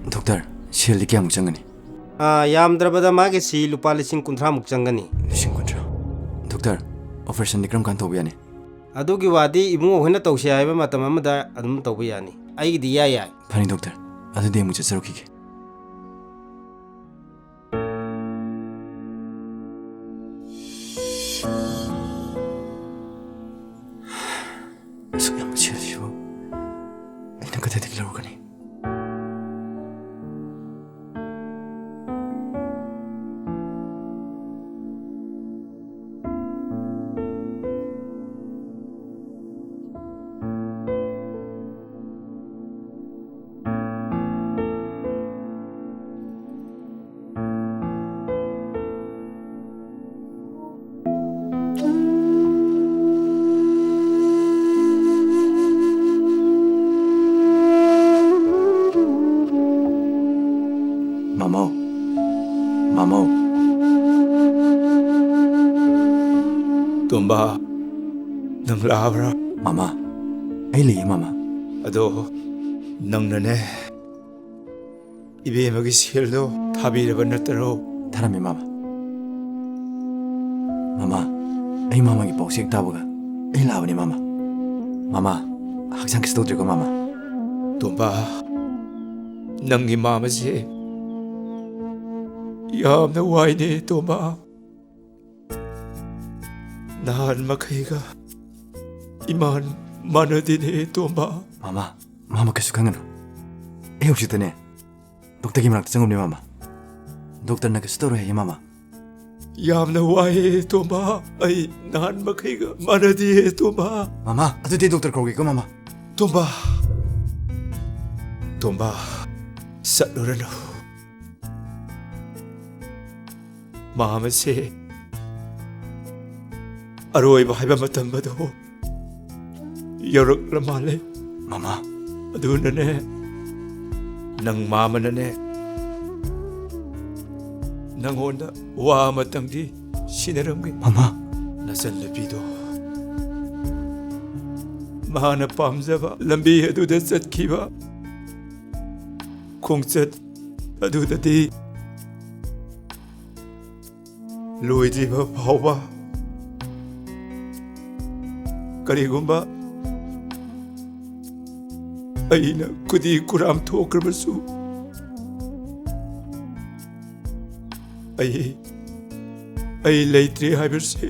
B: ꯗꯣꯛꯇꯔ ꯁꯦꯜꯗꯤ ꯀꯌꯥꯃꯨꯛ ꯆꯪꯒꯅꯤ
P: ꯌꯥꯝꯗ꯭ꯔꯕꯗ ꯃꯥꯒꯤꯁꯤ ꯂꯨꯄꯥ 30,000 ꯆꯪꯒꯅꯤ
B: 30,000 ꯗꯣꯛꯇꯔ ꯑꯣꯄꯔꯦꯁꯟꯗꯤ ꯀꯔꯝ ꯀꯥꯟ ꯇꯧꯕ ꯌꯥꯅꯤ
P: ꯑꯗꯨꯒꯤ ꯋꯥꯗꯤ ꯏꯕꯨꯡꯉꯣ ꯍꯣꯏꯅ ꯇꯧꯁꯦ ꯍꯥꯏꯕ ꯃꯇꯝ ꯑꯃꯗ ꯑꯗꯨꯝ ꯇꯧꯕ ꯌꯥꯅꯤ ꯑꯩꯒꯤꯗꯤ ꯌꯥꯏ
B: ꯐꯅꯤ ꯗꯣꯛꯇꯔ ꯑꯗꯨꯗꯤ ꯑꯃꯨꯛ ꯆꯠꯆꯔꯨꯈꯤꯒꯦ ꯑꯁꯨꯛ ꯌꯥꯝꯕ ꯁꯦꯜꯁꯤꯕꯨ ꯑꯩꯅ ꯀꯗꯥꯏꯗꯒꯤ ꯂꯧꯔꯛꯀꯅꯤ Mamo. Mamo.
K: Tumba. Nang labra.
B: Mama. Ay liye mama.
K: Ado. Nang nane. Ibe magi sildo. Thabi raba nataro.
B: Tharami mama. Mama. Ay mama gi pausik tabaga. Ay labani mama. Mama. Haksan kistodri ko mama.
K: Tumba. Nang gi mama si. ꯌꯥꯝꯅ ꯋꯥꯏꯅꯦ ꯇꯣꯝꯕ ꯅꯍꯥꯟ ꯃꯈꯩꯒ ꯏꯃꯥꯟ ꯃꯥꯟꯅꯗꯦꯅꯦ ꯇꯣꯝꯕ
B: ꯃꯥꯃꯥ ꯃꯥꯃꯥ ꯀꯩꯁꯨ ꯈꯟꯒꯅꯨ ꯑꯩ ꯍꯧꯖꯤꯛꯇꯅꯦ ꯗꯣꯛꯇꯔꯒꯤ ꯃꯅꯥꯛꯇ ꯆꯪꯉꯨꯕꯅꯦ ꯃꯥꯃꯥ ꯗꯣꯛꯇꯔꯅ ꯀꯩꯁꯨ ꯇꯧꯔꯣꯏ ꯍꯥꯏꯌꯦ ꯃꯥꯃꯥ
K: ꯌꯥꯝꯅ ꯋꯥꯏꯌꯦ ꯇꯣꯝꯕ ꯑꯩ ꯅꯍꯥꯟ ꯃꯈꯩꯒ ꯃꯥꯟꯅꯗꯦ ꯇꯣꯝꯕ
B: ꯃꯥꯃꯥ ꯑꯗꯨꯗꯤ ꯗꯣꯛꯇꯔ ꯀꯧꯒꯦꯀꯣ ꯃꯥꯃꯥ
K: ꯇꯣꯝꯕ ꯇꯣꯝꯕ ꯆꯠꯂꯨꯔꯅꯨ ꯃꯥꯃꯁꯦ ꯑꯔꯣꯏꯕ ꯍꯥꯏꯕ ꯃꯇꯝ ꯑꯗꯨ ꯌꯧꯔꯛꯂ ꯃꯥꯜꯂꯦ
B: ꯃꯥꯃꯥ
K: ꯑꯗꯨꯅꯅꯦ ꯅꯪ ꯃꯥꯃꯅꯅꯦ ꯅꯪꯉꯣꯟꯗ ꯋꯥ ꯑꯃꯇꯪꯗꯤ ꯁꯤꯟꯅꯔꯝꯒꯦ
B: ꯃꯥꯃꯥ
K: ꯅꯆꯟꯅꯨꯄꯤꯗꯣ ꯃꯥꯅ ꯄꯥꯝꯖꯕ ꯂꯝꯕꯤ ꯑꯗꯨꯗ ꯆꯠꯈꯤꯕ ꯈꯣꯡꯆꯠ ꯑꯗꯨꯗꯗꯤ ꯂꯣꯏꯗ꯭ꯔꯤꯕ ꯐꯥꯎꯕ ꯀꯔꯤꯒꯨꯝꯕ ꯑꯩꯅ ꯈꯨꯗꯤ ꯀꯨꯔꯥꯝ ꯊꯣꯛꯈ꯭ꯔꯕꯁꯨ ꯑꯩ ꯂꯩꯇ꯭ꯔꯦ ꯍꯥꯏꯕꯁꯦ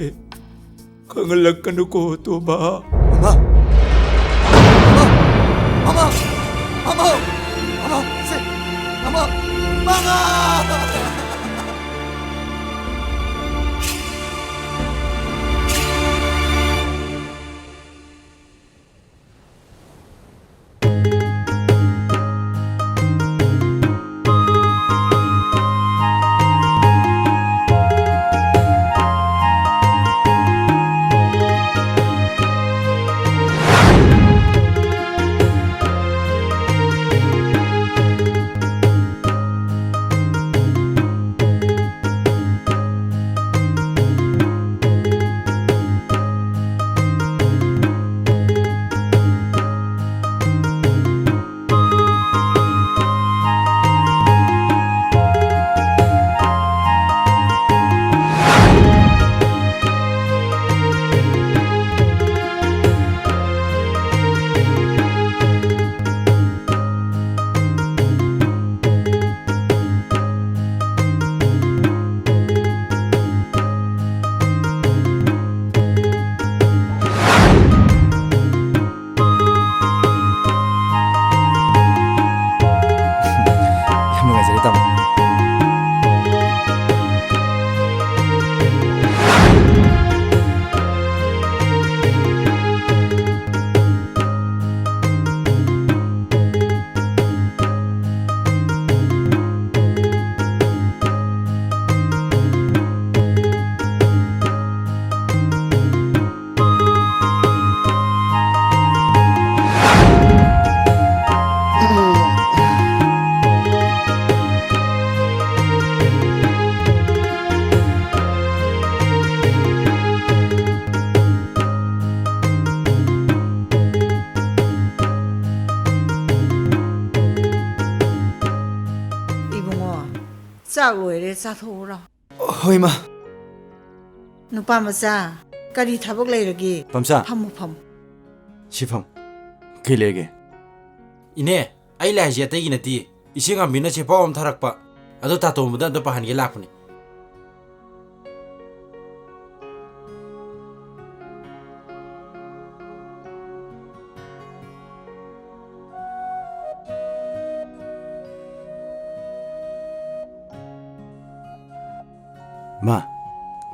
K: ꯈꯪꯍꯜꯂꯛꯀꯅꯨꯀꯣ ꯇꯣꯝꯕ
G: ꯆꯥꯛ ꯂꯣꯏꯔꯦ ꯆꯥꯊꯣꯛꯎꯔꯣ
B: ꯍꯣꯏ ꯃꯥ
G: ꯅꯨꯄꯥ ꯃꯆꯥ ꯀꯔꯤ ꯊꯕꯛ ꯂꯩꯔꯒꯦ
B: ꯄꯝꯆꯥ
G: ꯐꯝꯃꯨ ꯐꯝꯃꯨ
B: 시ꯐꯝ ꯀꯩ ꯂꯩꯒꯦ
Q: 이네 ꯑꯩ ꯂꯥꯏꯁꯦ ꯑꯇꯩꯒꯤ ꯅꯠꯇꯦ ꯏꯁꯤꯡ ꯑꯝꯕꯤꯅ ꯆꯦꯄꯥꯎ ꯑꯃ ꯊꯥꯔꯛꯄ ꯑꯗꯣ ꯇꯥꯇꯣꯝꯕꯗ ꯑꯝꯇ ꯄꯥꯍꯟꯒꯦ ꯂꯥꯛꯄꯅꯤ
B: 마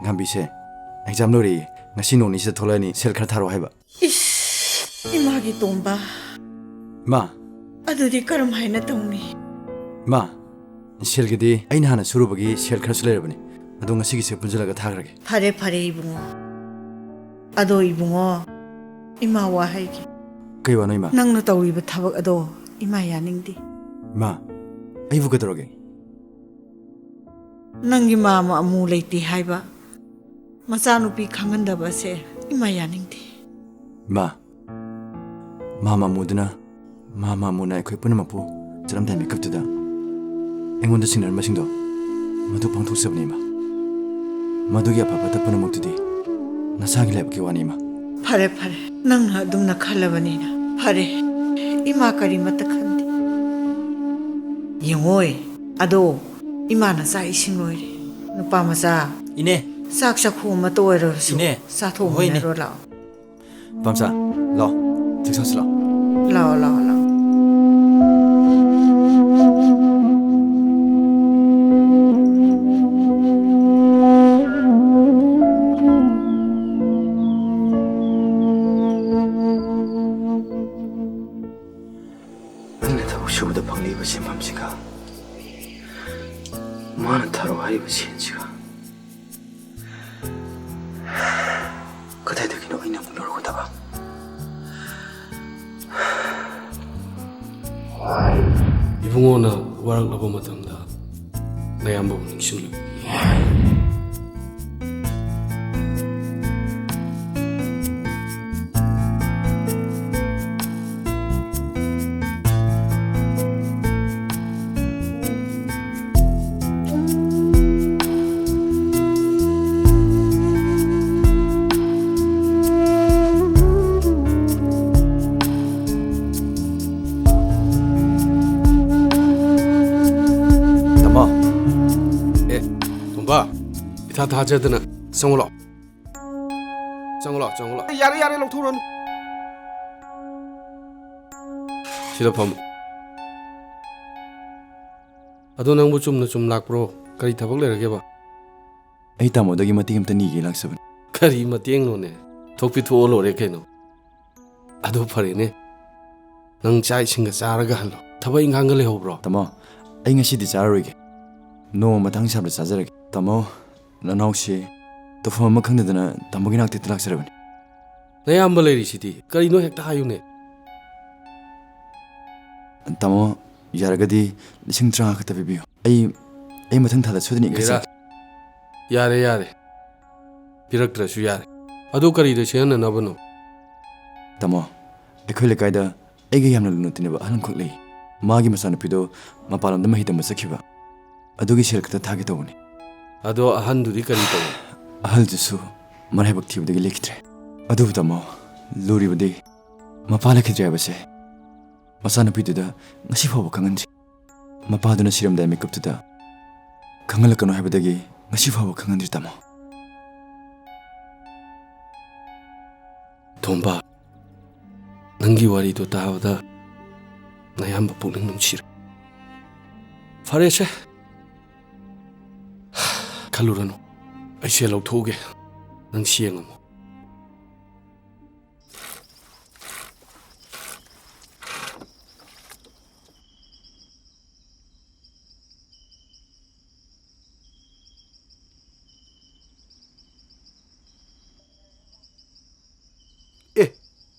B: ꯉꯝꯕꯤꯁꯦ ꯑꯦꯛꯖꯥꯝ ꯂꯣꯏꯔꯦ ꯉꯁꯤ ꯅꯣꯡꯅꯤꯁꯤꯗ ꯊꯣꯛꯂꯛꯑꯅꯤ ꯁꯦꯜ ꯈꯔ ꯊꯥꯔꯛꯑꯣ ꯍꯥꯏꯕ
G: 이씨 이마기 똥바
B: 마
G: ꯑꯗꯨꯗꯤ ꯀꯔꯝ ꯍꯥꯏꯅ ꯇꯧꯅꯤ
B: 마 ꯁꯦꯜꯒꯤꯗꯤ ꯑꯩꯅ ꯍꯥꯟꯅ ꯁꯨꯔꯨꯕꯒꯤ ꯁꯦꯜ ꯈꯔꯁꯨ ꯂꯩꯔꯕꯅꯤ ꯑꯗꯣ ꯉꯁꯤꯒꯤꯁꯦ ꯄꯨꯟꯁꯤꯜꯂꯒ ꯊꯥꯈ꯭ꯔꯒꯦ
G: ꯐꯔꯦ ꯐꯔꯦ 이붕어 ꯑꯗꯣ 이붕어 이마 와 하이게
B: ꯀꯩ ꯋꯥꯅꯣ 이마
G: ꯅꯪꯅ ꯇꯧꯔꯤꯕ ꯊꯕꯛ ꯑꯗꯣ 이마 야닝디
B: 마 ꯑꯩꯕꯨ ꯀꯩꯗꯧꯔꯒꯦ
G: ꯅꯪꯒꯤ ꯃꯥꯃ ꯑꯃꯨ ꯂꯩꯇꯦ ꯍꯥꯏꯕ ꯃꯆꯥꯅꯨꯄꯤ ꯈꯪꯍꯟꯗꯕꯁꯦ ꯏꯃꯥ ꯌꯥꯅꯤꯡꯗꯦ
B: 마 마마무드나 마마무나 ꯑꯩꯈꯣꯏ ꯄꯨꯝꯅꯃꯛꯄꯨ ꯆꯠꯂꯝꯗꯥꯏ ꯃꯤꯀꯞꯇꯨꯗ ꯑꯩꯉꯣꯟꯗ ꯁꯤꯡꯅꯔꯝꯕꯁꯤꯡꯗꯣ ꯃꯗꯨ ꯄꯥꯡꯊꯣꯛꯆꯕꯅꯤ ꯏꯃꯥ ꯃꯗꯨꯒꯤ ꯑꯐ ꯐꯠꯇ ꯄꯨꯝꯅꯃꯛꯇꯨꯗꯤ ꯅꯁꯥꯒꯤ ꯂꯥꯏꯕꯛꯀꯤ ꯋꯥꯅꯤ ꯏꯃꯥ
G: ꯐꯔꯦ ꯐꯔꯦ ꯅꯪꯅ ꯑꯗꯨꯝꯅ ꯈꯜꯂꯕꯅꯤꯅ ꯐꯔꯦ ꯏꯃꯥ ꯀꯔꯤꯃꯠꯇ ꯈꯟꯗꯦ ꯌꯦꯡꯉꯣꯏ ꯑꯗꯣ 이마나 ꯆꯥꯛ 이싱 ꯂꯣꯏꯔꯦ ꯅꯨꯄꯥ ꯃꯆꯥ
Q: 이네
G: ꯆꯥꯛ ꯆꯥꯛꯈꯣ ꯑꯃꯇ ꯑꯣꯏꯔꯁꯨ
Q: 이네
G: ꯆꯥꯊꯣꯛꯃꯤꯟꯅꯔꯣ ꯂꯥꯛꯑꯣ
B: ꯄꯝꯆꯥ ꯂꯥꯛꯑꯣ ꯊꯛꯆꯥꯁꯤ ꯂꯥꯛꯑꯣ
G: ꯂꯥꯛꯑꯣ ꯂꯥꯛꯑꯣ ꯂꯥꯛꯑꯣ
B: ꯅꯪꯅ ꯊꯕꯛ ꯁꯨꯕꯗ ꯐꯪꯂꯤꯕ ꯁꯦꯟꯐꯝꯁꯤꯒ 마는 타로 하이브 시엔지가 그대들이 너희는 놀고 다봐
C: 이붕어나 와락라고 마tamda 내 한번 닝심을 ꯏꯊꯥ ꯊꯥꯖꯗꯅ ꯆꯪꯉꯣ ꯂꯥꯛꯑꯣ ꯆꯪꯉꯣ ꯂꯥꯛꯑꯣ ꯆꯪꯉꯣ ꯂꯥꯛꯑꯣ
B: ꯌꯥꯔꯦ ꯌꯥꯔꯦ ꯂꯧꯊꯣꯛꯔꯅꯨ
C: ꯁꯤꯗ ꯐꯝꯃꯨ ꯑꯗꯣ ꯅꯪꯕꯨ ꯆꯨꯝ ꯂꯥꯛꯄ꯭ꯔꯣ ꯀꯔꯤ ꯊꯕꯛ ꯂꯩꯔꯒꯦꯕ
B: ꯑꯩ ꯇꯥꯃꯣꯗꯒꯤ ꯃꯇꯦꯡ ꯑꯝꯇ ꯅꯤꯒꯦ ꯂꯥꯛꯆꯕꯅꯤ
C: ꯀꯔꯤ ꯃꯇꯦꯡꯅꯣꯅꯦ ꯊꯣꯛꯄꯤꯊꯣꯛꯑ ꯂꯣꯏꯔꯦ ꯀꯩꯅꯣ ꯑꯗꯨ ꯐꯔꯦꯅꯦ ꯅꯪ ꯆꯥꯛ ꯏꯁꯤꯡꯒ ꯆꯥꯔꯒ ꯍꯜꯂꯣ ꯊꯕꯛ ꯏꯪꯈꯥꯡꯒ ꯂꯩꯍꯧꯕ꯭ꯔꯣ
B: ꯇꯥꯃꯣ ꯑꯩ ꯉꯁꯤꯗꯤ ꯆꯥꯔꯔꯣꯏꯒꯦ ꯅꯣꯡꯃ ꯃꯊꯪ ꯁꯥꯕꯗ ꯆꯥꯖꯔꯒꯦ ꯇꯥꯃꯣ ꯅꯅꯥꯎꯁꯤ ꯇꯧꯐꯝ ꯑꯃ ꯈꯪꯗꯗꯅ ꯇꯥꯃꯣꯒꯤ ꯅꯥꯛꯇ ꯂꯥꯛꯆꯔꯕꯅꯤ
C: ꯅꯌꯥꯝꯕ ꯂꯩꯔꯤꯁꯤꯗꯤ ꯀꯔꯤꯅꯣ ꯍꯦꯛꯇ ꯍꯥꯏꯌꯨꯅꯦ
B: ꯇꯥꯃꯣ ꯌꯥꯔꯒꯗꯤ 50,000 ꯈꯛꯇ ꯄꯤꯕꯤꯌꯨ ꯑꯩ ꯃꯊꯪ ꯊꯥꯗ ꯁꯣꯏꯗꯅ ꯏꯟꯈꯠꯆꯔꯒꯦ
C: ꯌꯥꯔꯦ ꯄꯤꯔꯛꯇ꯭ꯔꯁꯨ ꯌꯥꯔꯦ ꯑꯗꯨ ꯀꯔꯤꯗ ꯁꯤꯖꯤꯟꯅꯅꯕꯅꯣ
B: ꯇꯥꯃꯣ ꯑꯩꯈꯣꯏ ꯂꯩꯀꯥꯏꯗ ꯑꯩꯒ ꯌꯥꯝꯅ ꯂꯨꯅ ꯇꯤꯟꯅꯕ ꯑꯍꯜ ꯑꯃꯈꯛ ꯂꯩ ꯃꯥꯒꯤ ꯃꯆꯥꯅꯨꯄꯤꯗꯣ ꯃꯄꯥꯟꯂꯣꯝꯗ ꯃꯍꯩ ꯇꯝꯕ ꯆꯠꯈꯤꯕ ꯑꯗꯨꯒꯤ ꯁꯦꯜ ꯈꯛꯇ ꯊꯥꯒꯦ ꯇꯧꯕꯅꯤ
C: ꯑꯗꯣ ꯑꯍꯟꯗꯨꯗꯤ ꯀꯔꯤ ꯇꯧꯏ
B: ꯑꯍꯜꯗꯨꯁꯨ ꯃꯔꯥꯏꯕꯛ ꯊꯤꯕꯗꯒꯤ ꯂꯩꯈꯤꯗ꯭ꯔꯦ ꯑꯗꯨꯕꯨ ꯇꯥꯃꯣ ꯂꯨꯔꯤꯕꯗꯤ ꯃꯄꯥ ꯂꯩꯈꯤꯗ꯭ꯔꯦ ꯍꯥꯏꯕꯁꯦ ꯃꯆꯥꯅꯨꯄꯤꯗꯨꯗ ꯉꯁꯤ ꯐꯥꯎꯕ ꯈꯪꯍꯟꯗ꯭ꯔꯤ ꯃꯄꯥꯗꯨꯅ ꯁꯤꯔꯝꯗꯥꯏ ꯃꯤꯀꯨꯞꯇꯨꯗ ꯈꯪꯍꯜꯂꯛꯀꯅꯣ ꯍꯥꯏꯕꯗꯒꯤ ꯉꯁꯤ ꯐꯥꯎꯕ ꯈꯪꯍꯟꯗ꯭ꯔꯤ ꯇꯥꯃꯣ
C: ꯇꯣꯝꯕ ꯅꯪꯒꯤ ꯋꯥꯔꯤꯗꯣ ꯇꯥꯕꯗ ꯅꯌꯥꯝꯕ ꯄꯨꯛꯅꯤꯡ ꯅꯨꯡꯁꯤꯔꯦ ꯐꯔꯦꯁꯦ ꯈꯜꯂꯨꯔꯅꯨ ꯑꯩ ꯁꯦꯜ ꯂꯧꯊꯣꯛꯎꯒꯦ ꯅꯪ ꯁꯦꯡꯉꯝꯃꯣ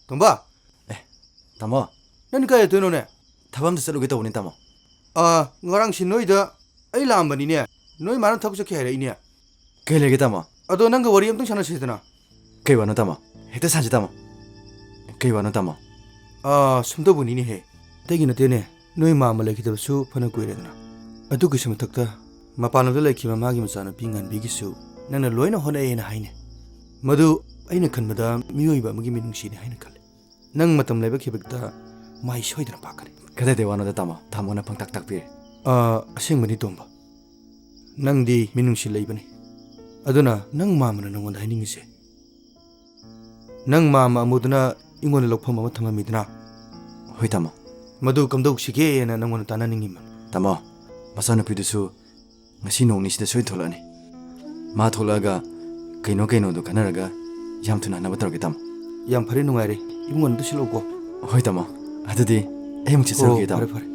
B: ꯇꯣꯝꯕ ꯇꯥꯃꯣ ꯅꯪ ꯀꯥꯏ ꯆꯠꯇꯣꯏꯅꯣꯅꯦ ꯊꯕꯛ ꯑꯝꯇ ꯆꯠꯂꯨꯒꯦ ꯇꯧꯕꯅꯤ ꯇꯥꯃꯣ
M: ꯉꯔꯥꯡꯁꯤ ꯅꯣꯏꯗ ꯑꯩ ꯂꯥꯛꯑꯝꯕꯅꯤꯅꯦ ꯅꯣꯏ ꯃꯥꯅ ꯊꯕꯛ ꯆꯠꯈꯤ ꯍꯥꯏꯔꯛꯏꯅꯦ
B: ꯀꯩ ꯂꯩꯒꯦ ꯇꯥꯃꯣ
M: ꯑꯗꯣ ꯅꯪꯒ ꯋꯥꯔꯤ ꯑꯝꯇꯪ ꯁꯥꯟꯅꯁꯤꯗꯅ
B: ꯀꯩ ꯋꯥꯅꯣ ꯇꯥꯃꯣ ꯍꯦꯛꯇ ꯁꯥꯟꯁꯤ ꯇꯥꯃꯣ ꯀꯩ ꯋꯥꯅꯣ ꯇꯥꯃꯣ
M: ꯁꯨꯝꯇꯧꯕꯅꯤꯅꯦꯍꯦ ꯑꯇꯩꯒꯤ ꯅꯠꯇꯦꯅꯦ ꯅꯣꯏ ꯃꯥꯝꯃ ꯂꯩꯈꯤꯗꯕꯁꯨ ꯐꯅ ꯀꯨꯏꯔꯦꯗꯅ ꯑꯗꯨꯒꯤꯁꯨ ꯃꯊꯛꯇ ꯃꯄꯥꯟꯂꯣꯝꯗ ꯂꯩꯈꯤꯕ ꯃꯥꯒꯤ ꯃꯆꯥꯅꯨꯄꯤ ꯉꯥꯟꯕꯤꯒꯤꯁꯨ ꯅꯪꯅ ꯂꯣꯏꯅ ꯍꯣꯠꯅꯩꯌꯦꯅ ꯍꯥꯏꯅꯦ ꯃꯗꯨ ꯑꯩꯅ ꯈꯟꯕꯗ ꯃꯤꯑꯣꯏꯕ ꯑꯃꯒꯤ ꯃꯤꯅꯨꯡꯁꯤꯅꯤ ꯍꯥꯏꯅ ꯈꯜꯂꯦ ꯅꯪ ꯃꯇꯝ ꯂꯩꯕꯈꯤꯕꯗ ꯃꯥꯏ ꯁꯣꯏꯗꯅ ꯄꯥꯛꯀꯅꯤ
B: ꯀꯗꯥꯏꯗꯩ ꯋꯥꯅꯣꯗ ꯇꯥꯃꯣꯅ ꯄꯪꯇꯥꯛ ꯇꯥꯛꯄꯤꯔꯦ
M: ꯑꯁꯦꯡꯕꯅꯤ ꯇꯣꯝꯕ ꯅꯪꯗꯤ ꯃꯤꯅꯨꯡꯁꯤ ꯂꯩꯕꯅꯤ ꯑꯗꯨꯅ ꯅꯪ ꯃꯥꯝꯃꯅ ꯅꯪꯉꯣꯟꯗ ꯍꯥꯏꯅꯤꯡꯉꯤꯁꯦ ꯅꯪ ꯃꯥꯝꯃ ꯑꯃꯨꯗꯨꯅ ꯑꯩꯉꯣꯟꯗ ꯂꯧꯐꯝ ꯑꯃ ꯊꯝꯃꯝꯃꯤꯗꯅ
B: ꯍꯣꯏ ꯇꯥꯃꯣ
M: ꯃꯗꯨ ꯀꯝꯗꯧꯁꯤꯒꯦꯅ ꯅꯪꯉꯣꯟꯗ ꯇꯥꯟꯅꯅꯤꯡꯉꯤꯃ
B: ꯇꯥꯃꯣ ꯃꯆꯥꯅꯨꯄꯤꯗꯨꯁꯨ ꯉꯁꯤ ꯅꯣꯡ ꯅꯤꯁꯤꯗ ꯁꯣꯏ ꯊꯣꯛꯂꯛꯑꯅꯤ ꯃꯥ ꯊꯣꯛꯂꯛꯑꯒ ꯀꯩꯅꯣꯗꯣ ꯈꯟꯅꯔꯒ ꯌꯥꯝ ꯊꯨꯅ ꯍꯟꯅꯕ ꯇꯧꯔꯒꯦ ꯇꯥꯃꯣ
M: ꯌꯥꯝ ꯐꯔꯦ ꯅꯨꯡꯉꯥꯏꯔꯦ ꯏꯕꯨꯡꯉꯣ ꯑꯝꯇ ꯁꯤꯜꯂꯛꯎꯀꯣ
B: ꯍꯣꯏ ꯇꯥꯃꯣ ꯑꯗꯨꯗꯤ ꯑꯩ ꯑꯃꯨꯛ ꯆꯠꯆꯔꯒꯦ ꯇꯥꯃꯣ
M: ꯐꯔꯦ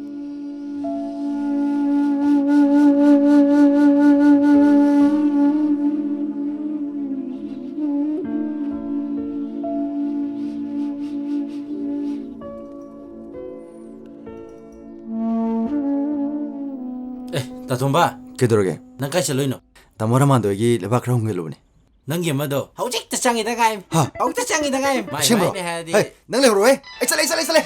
Q: ꯇꯥꯊꯣꯝꯕ
B: ꯀꯩꯗꯧꯔꯒꯦ
Q: ꯅꯪ ꯀꯥꯏ ꯆꯠꯂꯣꯏꯅꯣ
B: ꯇꯥꯃꯣ ꯔꯃꯥꯟꯗꯣꯒꯤ ꯂꯩꯕꯥꯛ ꯈꯔ ꯍꯨꯝꯒꯠꯂꯨꯕꯅꯤ
Q: ꯅꯪꯒꯤ ꯑꯃꯗꯣ ꯍꯧꯖꯤꯛꯇ ꯆꯪꯉꯤꯗ ꯉꯥꯏ ꯍꯧꯖꯤꯛꯇ ꯆꯪꯉꯤꯗ ꯉꯥꯏ
B: ꯑꯁꯦꯡꯕ꯭ꯔꯣ ꯅꯪ ꯂꯩꯍꯧꯔꯣꯍꯦ ꯑꯩ ꯆꯠꯂꯦ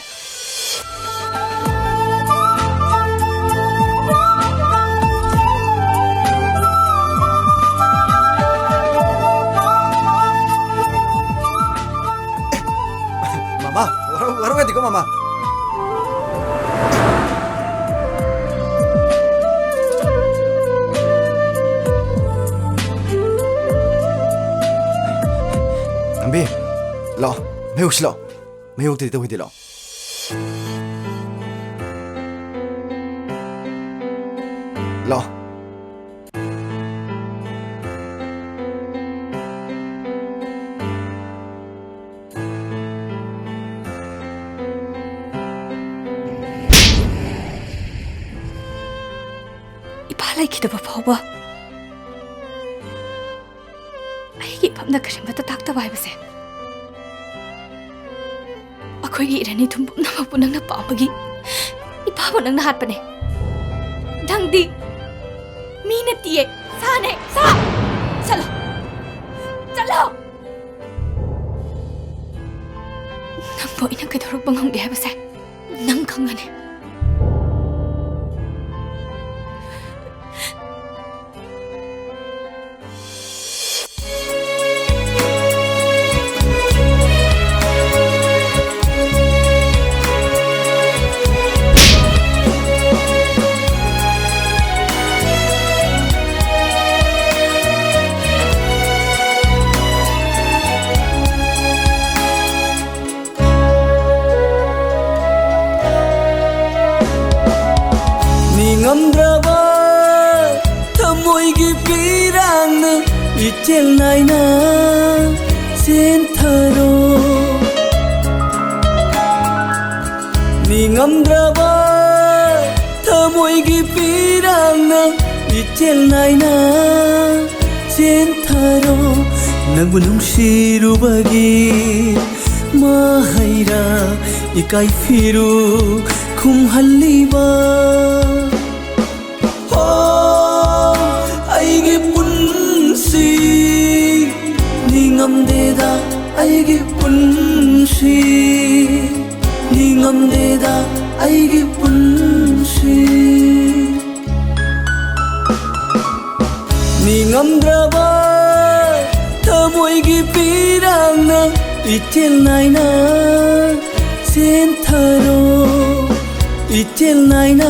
B: ꯃꯃꯥ ꯋꯥꯔꯧ ꯌꯥꯗꯦꯀꯣ ꯃꯃꯥ ꯉꯝꯕꯤ ꯂꯥꯛꯑꯣ ꯃꯍꯧꯁꯤ ꯂꯥꯛꯑꯣ ꯃꯍꯧꯇꯗꯤ ꯇꯧꯍꯩꯗꯦ ꯂꯥꯛꯑꯣ ꯂꯥꯛꯑꯣ
J: ꯏꯄꯥ ꯂꯩꯈꯤꯗꯕ ꯐꯥꯎꯕ ꯑꯩꯒꯤ ꯏꯐꯝꯗ ꯀꯔꯤꯃꯠꯇ ꯇꯥꯛꯇꯕ ꯍꯥꯏꯕꯁꯦ ꯑꯩꯈꯣꯏꯒꯤ ꯏꯔꯅꯤꯊꯨꯝ ꯄꯨꯝꯅꯃꯛꯄꯨ ꯅꯪꯅ ꯄꯥꯝꯕꯒꯤ ꯏꯄꯥꯕꯨ ꯅꯪꯅ ꯍꯥꯠꯄꯅꯦ ꯅꯪꯗꯤ ꯃꯤ ꯅꯠꯇꯤꯌꯦ ꯁꯥꯅꯦ ꯁꯥ ꯆꯠꯂꯣ ꯅꯪꯕꯨ ꯑꯩꯅ ꯀꯩꯗꯧꯔꯛꯄ ꯉꯝꯒꯦ ꯍꯥꯏꯕꯁꯦ ꯅꯪ ꯈꯪꯒꯅꯤ
R: ꯅꯤꯡꯉꯝꯗ꯭ꯔꯕ ꯊꯃꯣꯏꯒꯤ ꯄꯤꯔꯥꯡꯅ ꯏꯆꯦꯜ ꯅꯥꯏꯅ ꯆꯦꯟꯊꯔꯣ ꯅꯤꯡꯉꯝꯗ꯭ꯔꯕ ꯊꯃꯣꯏꯒꯤ ꯄꯤꯔꯥꯡꯅ 이tel 나이나 젠타로 낭부 뭉시루바기 마하이라 이까이 피루 쿵할리바 오 아이게 뿐시 닝엄대다 아이게 뿐시 닝엄대다 아이게 뿐시 닝엄드라바 더보이기 비랑나 이텔 나이나 센터로 이텔 나이나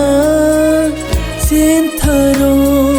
R: 센터로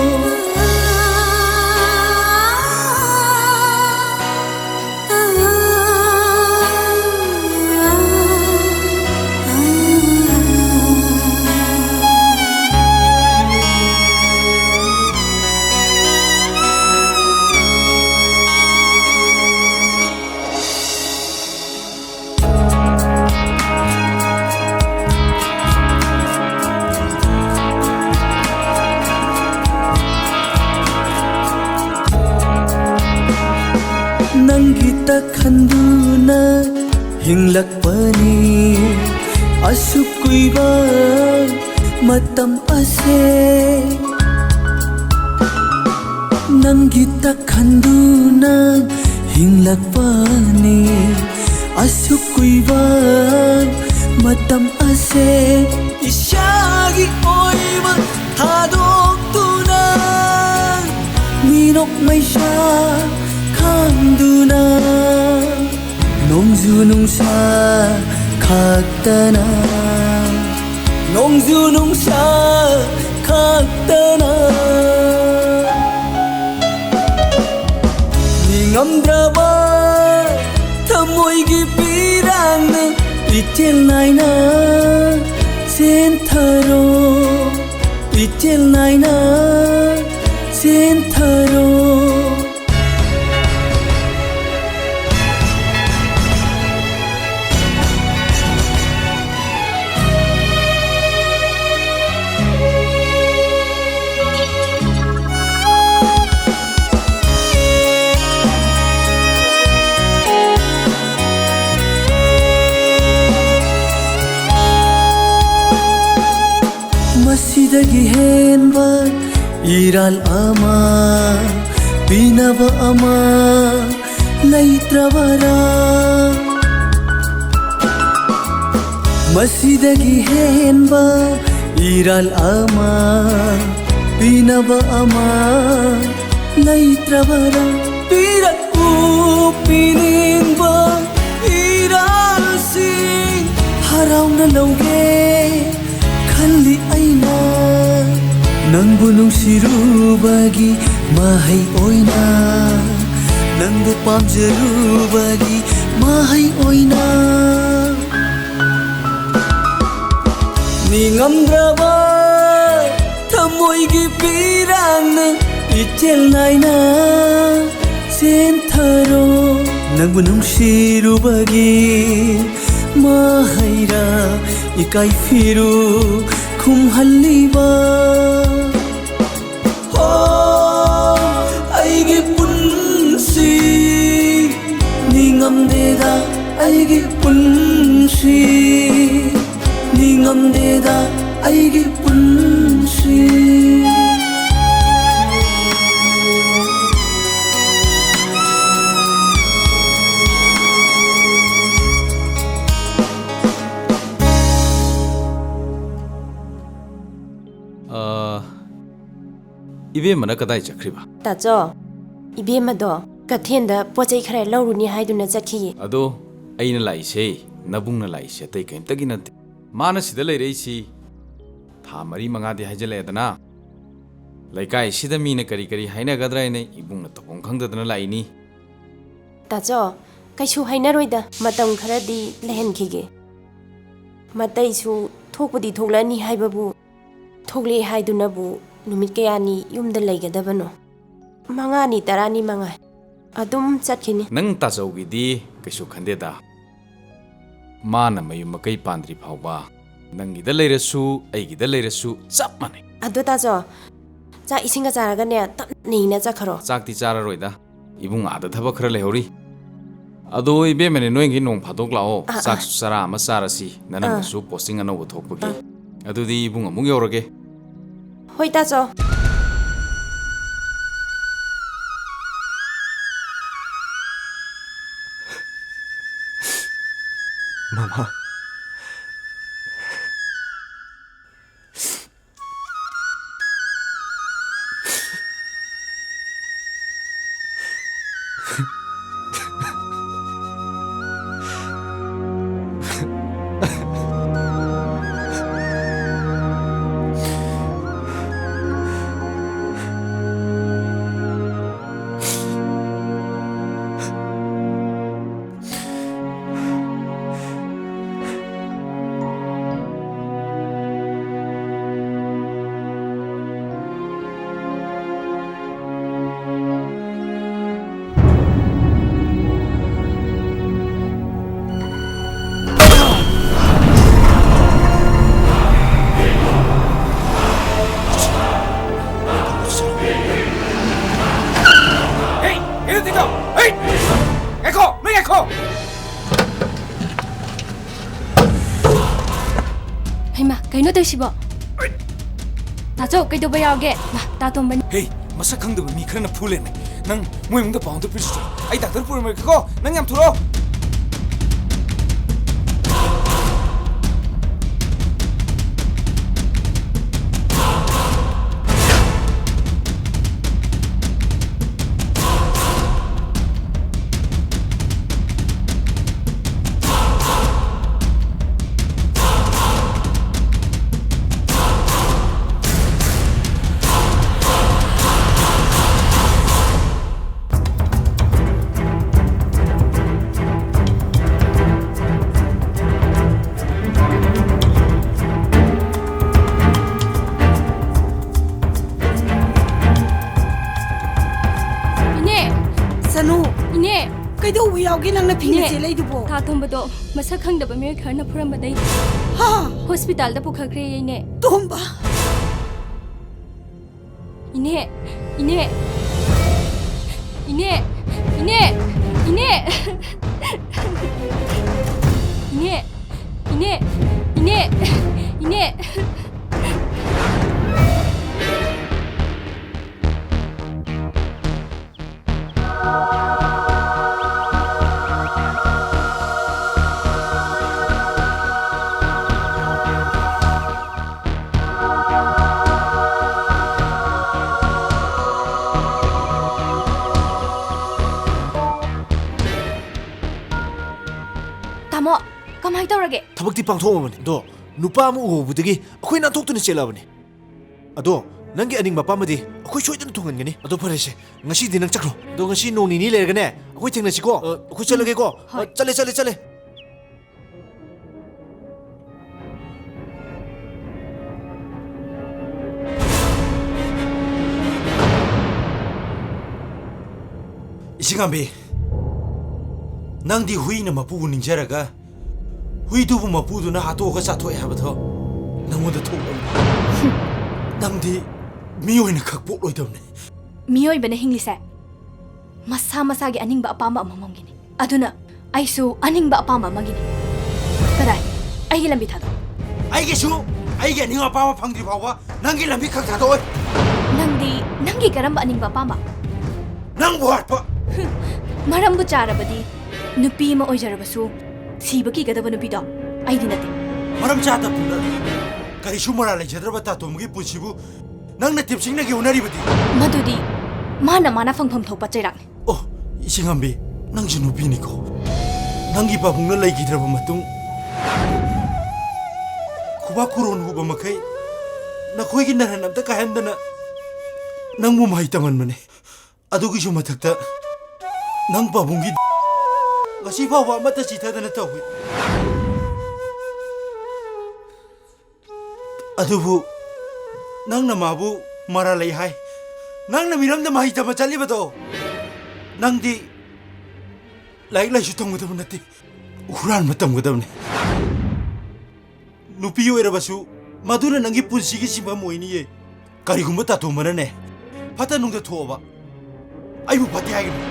R: Nanggita khanduna hinglakpani asukkuiba matam ase Nanggita khanduna hinglakpani asukkuiba matam ase Isyagi oiba thadokduna minok maisha 칸두나 농주농사 각다나 농주농사 각다나 닝엄드라바 더모이기 비랑나 이텔 나이나 센터로 이텔 나이나 센터로 Masidagi henba iral ama binaba ama laitravara Masidagi henba iral ama binaba ama laitravara Pirat upiningba iral sing haraw na lauge Kali aina Nangbu nungsirubagi mahai oina Nangbu pamjarubagi mahai oina Ningamdraba Thamoigi pirangna itel naina Sentaro Nangbu nungsirubagi mahaira ikai firu kumhalliba oh aigi punsi ningamdeda aigi punsi ningamdeda aigi punsi
D: 이베마나 그다이 저크리바
F: 따죠 이베마도 그텐다 포제이 khare lauruni haiduna chakhi
D: ado aina laise nabungna laise tai kaim tagina mana sida leireisi tha mari manga de haijale dana laikai sida mina kari kari haina gadra ne ibungna topong khangdadana laini
F: 따죠 kaisu hainaroida matam kharadi lehen khige matai su thokpudi thoklani haibabu ꯊꯣꯛꯂꯛꯑꯦ ꯍꯥꯏꯗꯨꯅꯕꯨ ꯅꯨꯃꯤꯠ ꯀꯌꯥꯅꯤ ꯌꯨꯝꯗ ꯂꯩꯒꯗꯕꯅꯣ? ꯃꯉꯥꯅꯤ ꯇꯔꯥꯅꯤ ꯃꯉꯥꯏ ꯑꯗꯨꯝ ꯆꯠꯈꯤꯅꯤ.
D: ꯅꯪ ꯇꯥꯆꯧꯒꯤꯗꯤ ꯀꯩꯁꯨ ꯈꯟꯗꯦꯗ. ꯃꯥꯅ ꯃꯌꯨꯝ ꯃꯀꯩ ꯄꯥꯟꯗ꯭ꯔꯤ ꯐꯥꯎꯕ ꯅꯪꯒꯤꯗ ꯂꯩꯔꯁꯨ ꯑꯩꯒꯤꯗ ꯂꯩꯔꯁꯨ ꯆꯞ ꯃꯥꯟꯅꯩ.
F: ꯑꯗꯨ ꯇꯥꯆꯧ, ꯆꯥꯛ ꯏꯁꯤꯡꯒ ꯆꯥꯔꯒꯅꯦ ꯇꯞꯅ ꯏꯪꯅ ꯆꯠꯈ꯭ꯔꯣ.
D: ꯆꯥꯛꯇꯤ ꯆꯥꯔꯔꯣꯏꯗ. ꯏꯕꯨꯡ ꯑꯥꯗ ꯊꯕꯛ ꯈꯔ ꯂꯩꯍꯧꯔꯤ. ꯑꯗꯣ 이베ꯃꯅꯦ ꯅꯣꯏꯒꯤ ꯅꯣꯡ ꯐꯥꯗꯣꯛ ꯂꯥꯛꯑꯣ. ꯆꯥꯛꯁꯨ ꯆꯔꯥ ꯑꯃ ꯆꯥꯔꯁꯤ. ꯅꯅꯝꯒꯁꯨ ꯄꯣꯁꯇꯤꯡ ꯑꯅꯧꯕ ꯊꯣꯛꯄꯒꯤ. ꯑꯗꯨꯗꯤ 이ꯕꯨꯡ ꯑꯃꯨꯛ ꯌꯧꯔꯒꯦ.
F: ꯍꯣꯏ ꯇꯥꯆꯧ.
B: Mama.
J: ꯀꯩꯅꯣ ꯇꯧꯁꯤꯕꯣ? ꯇꯥꯆꯧ ꯀꯩꯗꯧꯕ ꯌꯥꯎꯒꯦ? ꯇꯥꯇꯣꯝꯕꯅꯤ.
D: ꯍꯦ, ꯃꯁꯛ ꯈꯪꯗꯕ ꯃꯤ ꯈꯔꯅ ꯐꯨꯂꯦꯃꯦ. ꯅꯪ ꯃꯣꯏ ꯏꯃꯨꯡꯗ ꯄꯥꯎ ꯑꯝꯇ ꯄꯤꯔꯨꯆꯣ. ꯑꯩ ꯗꯥꯛꯇꯔ ꯄꯨꯔꯝꯃꯒꯦꯀꯣ. ꯅꯪ ꯌꯥꯝ ꯊꯨꯔꯣ.
G: ꯀꯩꯗꯧꯕ ꯌꯥꯎꯒꯦ ꯅꯪꯅ ꯐꯤꯅ ꯆꯦꯜꯂꯩꯗꯨꯕꯣ?
J: ꯇꯥꯇꯣꯝꯕꯗꯣ ꯃꯁꯛ ꯈꯪꯗꯕ ꯃꯤꯑꯣꯏ ꯈꯔꯅ ꯐꯨꯔꯝꯕꯗꯩ ꯍꯣꯁꯄꯤꯇꯥꯜꯗ ꯄꯨꯈꯠꯈ꯭ꯔꯦ ꯏꯅꯦ.
G: ꯇꯣꯝꯕ!
J: ꯏꯅꯦ, ꯏꯅꯦ, ꯏꯅꯦ, ꯏꯅꯦ, ꯏꯅꯦ, ꯏꯅꯦ, ꯏꯅꯦ, ꯏꯅꯦ, ꯏꯅꯦ. ꯇꯥꯃꯣ, ꯀꯃꯥꯏ ꯇꯧꯔꯒꯦ?
N: ꯊꯕꯛꯇꯤ ꯄꯥꯡꯊꯣꯛꯑꯕꯅꯤ. ꯑꯗꯣ ꯅꯨꯄꯥ ꯑꯃ ꯎꯍꯧꯕꯗꯒꯤ ꯑꯩꯈꯣꯏ ꯅꯥꯟꯊꯣꯛꯇꯨꯅ ꯆꯦꯜꯂꯕꯅꯤ. ꯑꯗꯣ ꯅꯪꯒꯤ ꯑꯅꯤꯡꯕ ꯑꯄꯥꯝꯕꯗꯤ ꯑꯩꯈꯣꯏ ꯁꯣꯏꯗꯅ ꯊꯨꯡꯍꯟꯒꯅꯤ. ꯑꯗꯣ ꯐꯔꯦꯁꯦ, ꯉꯁꯤꯗꯤ ꯅꯪ ꯆꯠꯈ꯭ꯔꯣ. ꯑꯗꯣ ꯉꯁꯤ ꯅꯣꯡ ꯅꯤꯅꯤ ꯂꯩꯔꯒꯅꯦ ꯑꯩꯈꯣꯏ ꯊꯦꯡꯅꯁꯤꯀꯣ. ꯑꯩꯈꯣꯏ ꯆꯠꯂꯒꯦꯀꯣ. ꯆꯠꯂꯦ ꯆꯠꯂꯦ ꯆꯠꯂꯦ.
Q: 이시간비, 낭디 후이는 마부고 닝자라가 후이두부 마부두나 하도가 자토에 하부터 낭원도 통đồng. 낭디 미오이는 각복로이더네.
J: 미오이ꯕꯅ ꯍꯤꯡꯂꯤꯁꯦ ꯃꯁꯥ ꯃꯁꯥꯒꯤ ꯑꯅꯤꯡꯕ ꯑꯄꯥꯝꯕ ꯑꯃꯃꯝꯒꯤꯅꯤ. ꯑꯗꯨꯅ ꯑꯩꯁꯨ ꯑꯅꯤꯡꯕ ꯑꯄꯥꯝꯕ ꯑꯃꯒꯤ니. 그래, 아이기 람비 타도.
Q: 아이게슈, 아이게 닝 아빠마 방디 봐봐. 낭기 람비 각 타도.
J: 낭기 가람바 아닌바 아빠마.
Q: 낭 뭐할까?
J: 마람부 짜라바디 누피 마 오이자라바수 시바기 가다바 누피도 아이디 나테.
Q: 마람 짜다 분나. 가리슈 말할래 제대로부터 도무기 부시부. 낭나 팁싱나게 오나리바디.
J: 마두디 마나 팡팡 톡바 째랑.
Q: 이싱한비, 낭지 누피니고. 낭기 바봉나 라이기 들어봐 마tung. 쿠바쿠론 후바 마카이. 나 코이기 나란 남다 가한다나. 낭무 마이 땅만만에. 아도기 좀 마탁다. 낭 바봉기. 가시 바와 마타 지타다나 타위. 아도부 ꯅꯪꯅ ꯃꯥꯕꯨ ꯃꯔꯥ ꯂꯩ ꯍꯥꯏ ꯅꯪꯅ ꯃꯤꯔꯝꯗ ꯃꯍꯩ ꯇꯝꯕ ꯆꯠꯂꯤꯕꯗꯣ ꯅꯪꯗꯤ ꯂꯥꯏꯔꯤꯛ ꯂꯥꯏꯁꯨ ꯇꯝꯒꯗꯕ ꯅꯠꯇꯦ ꯍꯨꯔꯥꯟꯕ ꯇꯝꯒꯗꯕꯅꯤ ꯅꯨꯄꯤ ꯑꯣꯏꯔꯕꯁꯨ ꯃꯗꯨꯅ ꯅꯪꯒꯤ ꯄꯨꯟꯁꯤꯒꯤ ꯁꯤꯟꯐꯝ ꯑꯣꯏꯅꯤꯌꯦ ꯀꯔꯤꯒꯨꯝꯕ ꯇꯥꯇꯣꯝꯕꯅꯅꯦ ꯐꯠꯇ ꯅꯨꯡꯗ ꯊꯣꯛꯑꯕ ꯑꯩꯕꯨ ꯐꯠꯇꯦ ꯍꯥꯏꯒꯅꯤ